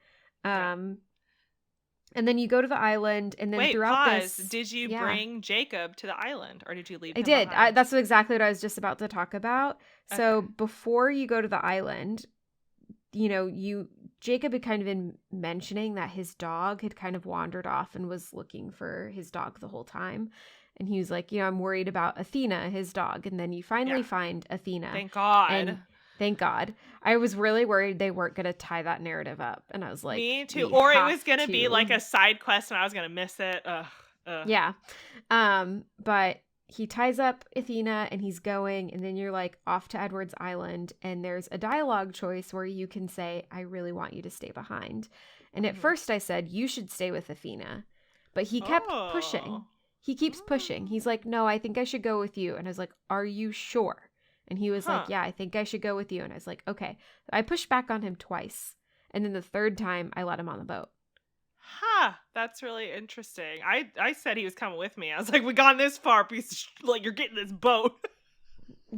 Speaker 1: And then you go to the island, and then throughout this...
Speaker 2: Did you bring Jacob to the island, or did you leave him
Speaker 1: I did.
Speaker 2: behind?
Speaker 1: That's exactly what I was just about to talk about. Okay. So before you go to the island, you know, Jacob had kind of been mentioning that his dog had kind of wandered off and was looking for his dog the whole time. And he was like, you know, I'm worried about Athena, his dog. And then you finally find Athena.
Speaker 2: Thank God.
Speaker 1: Thank God. I was really worried they weren't going to tie that narrative up. And I was like,
Speaker 2: me too. Or it was going to be like a side quest and I was going to miss it. Ugh.
Speaker 1: Yeah. But he ties up Athena and he's going, and then you're like off to Edwards Island, and there's a dialogue choice where you can say, I really want you to stay behind. And at first I said, you should stay with Athena. But he kept pushing. He keeps pushing. He's like, no, I think I should go with you. And I was like, are you sure? And he was like, yeah, I think I should go with you. And I was like, okay. I pushed back on him twice. And then the third time, I let him on the boat.
Speaker 2: That's really interesting. I said he was coming with me. I was like, we gone this far, piece of like, you're getting this boat.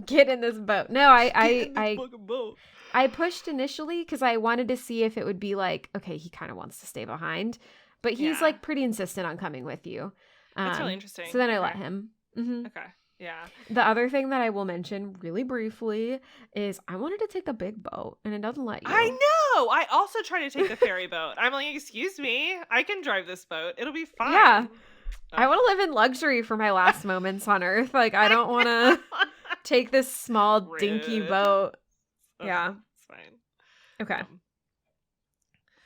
Speaker 1: Get in this boat. No,
Speaker 2: fucking boat.
Speaker 1: I pushed initially because I wanted to see if it would be like, okay, he kind of wants to stay behind, but he's like pretty insistent on coming with you.
Speaker 2: That's really interesting.
Speaker 1: So then I let him. Mm-hmm.
Speaker 2: Okay. Yeah.
Speaker 1: The other thing that I will mention really briefly is I wanted to take the big boat and it doesn't let you.
Speaker 2: I know. I also tried to take the ferry boat. I'm like, excuse me, I can drive this boat. It'll be fine.
Speaker 1: Yeah. I want to live in luxury for my last moments on Earth. Like, I don't want to take this small, dinky boat.
Speaker 2: Okay,
Speaker 1: Yeah.
Speaker 2: it's fine.
Speaker 1: Okay.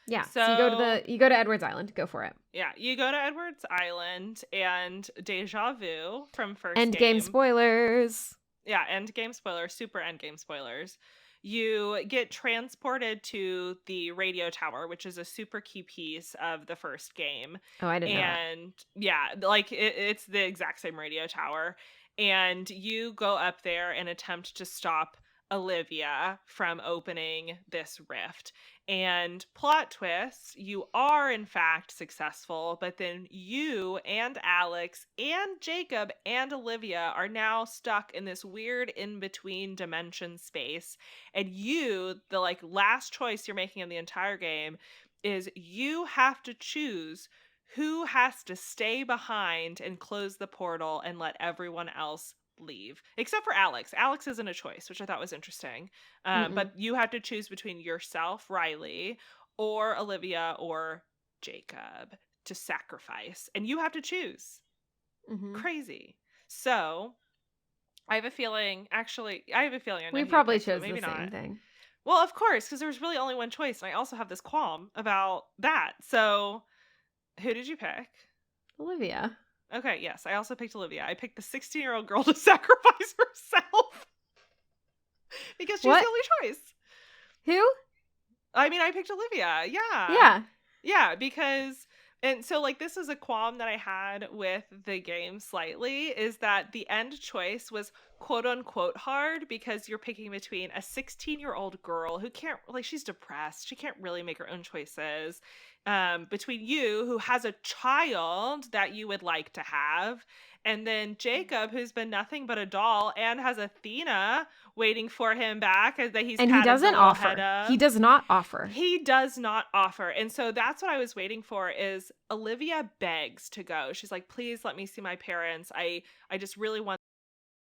Speaker 1: Yeah. So you go to Edwards Island. Go for it.
Speaker 2: Yeah, you go to Edwards Island and deja vu from first
Speaker 1: End game spoilers.
Speaker 2: Yeah, end game spoilers, super end game spoilers. You get transported to the radio tower, which is a super key piece of the first game.
Speaker 1: Oh, I didn't know that.
Speaker 2: And yeah, like it's the exact same radio tower. And you go up there and attempt to stop Olivia from opening this rift. And plot twist, you are in fact successful, but then you and Alex and Jacob and Olivia are now stuck in this weird in-between dimension space. And you, the like last choice you're making in the entire game is you have to choose who has to stay behind and close the portal and let everyone else leave, except for Alex. Alex isn't a choice, which I thought was interesting. But you have to choose between yourself, Riley, or Olivia or Jacob to sacrifice, and you have to choose. Crazy. So I have a feeling. Actually, I have a feeling. I know
Speaker 1: we probably chose the same thing.
Speaker 2: Well, of course, because there was really only one choice, and I also have this qualm about that. So, who did you pick?
Speaker 1: Olivia.
Speaker 2: Okay, yes. I also picked Olivia. I picked the 16-year-old girl to sacrifice herself. Because she's the only choice.
Speaker 1: Who?
Speaker 2: I mean, I picked Olivia. Yeah.
Speaker 1: Yeah.
Speaker 2: Yeah, because... And so, like, this is a qualm that I had with the game slightly, is that the end choice was quote-unquote hard because you're picking between a 16-year-old girl who can't... Like, she's depressed. She can't really make her own choices. Between you, who has a child that you would like to have, and then Jacob, who's been nothing but a doll and has Athena waiting for him back as that he's
Speaker 1: and he doesn't offer. He does not offer.
Speaker 2: He does not offer. And so that's what I was waiting for is Olivia begs to go. She's like, please let me see my parents. I just really want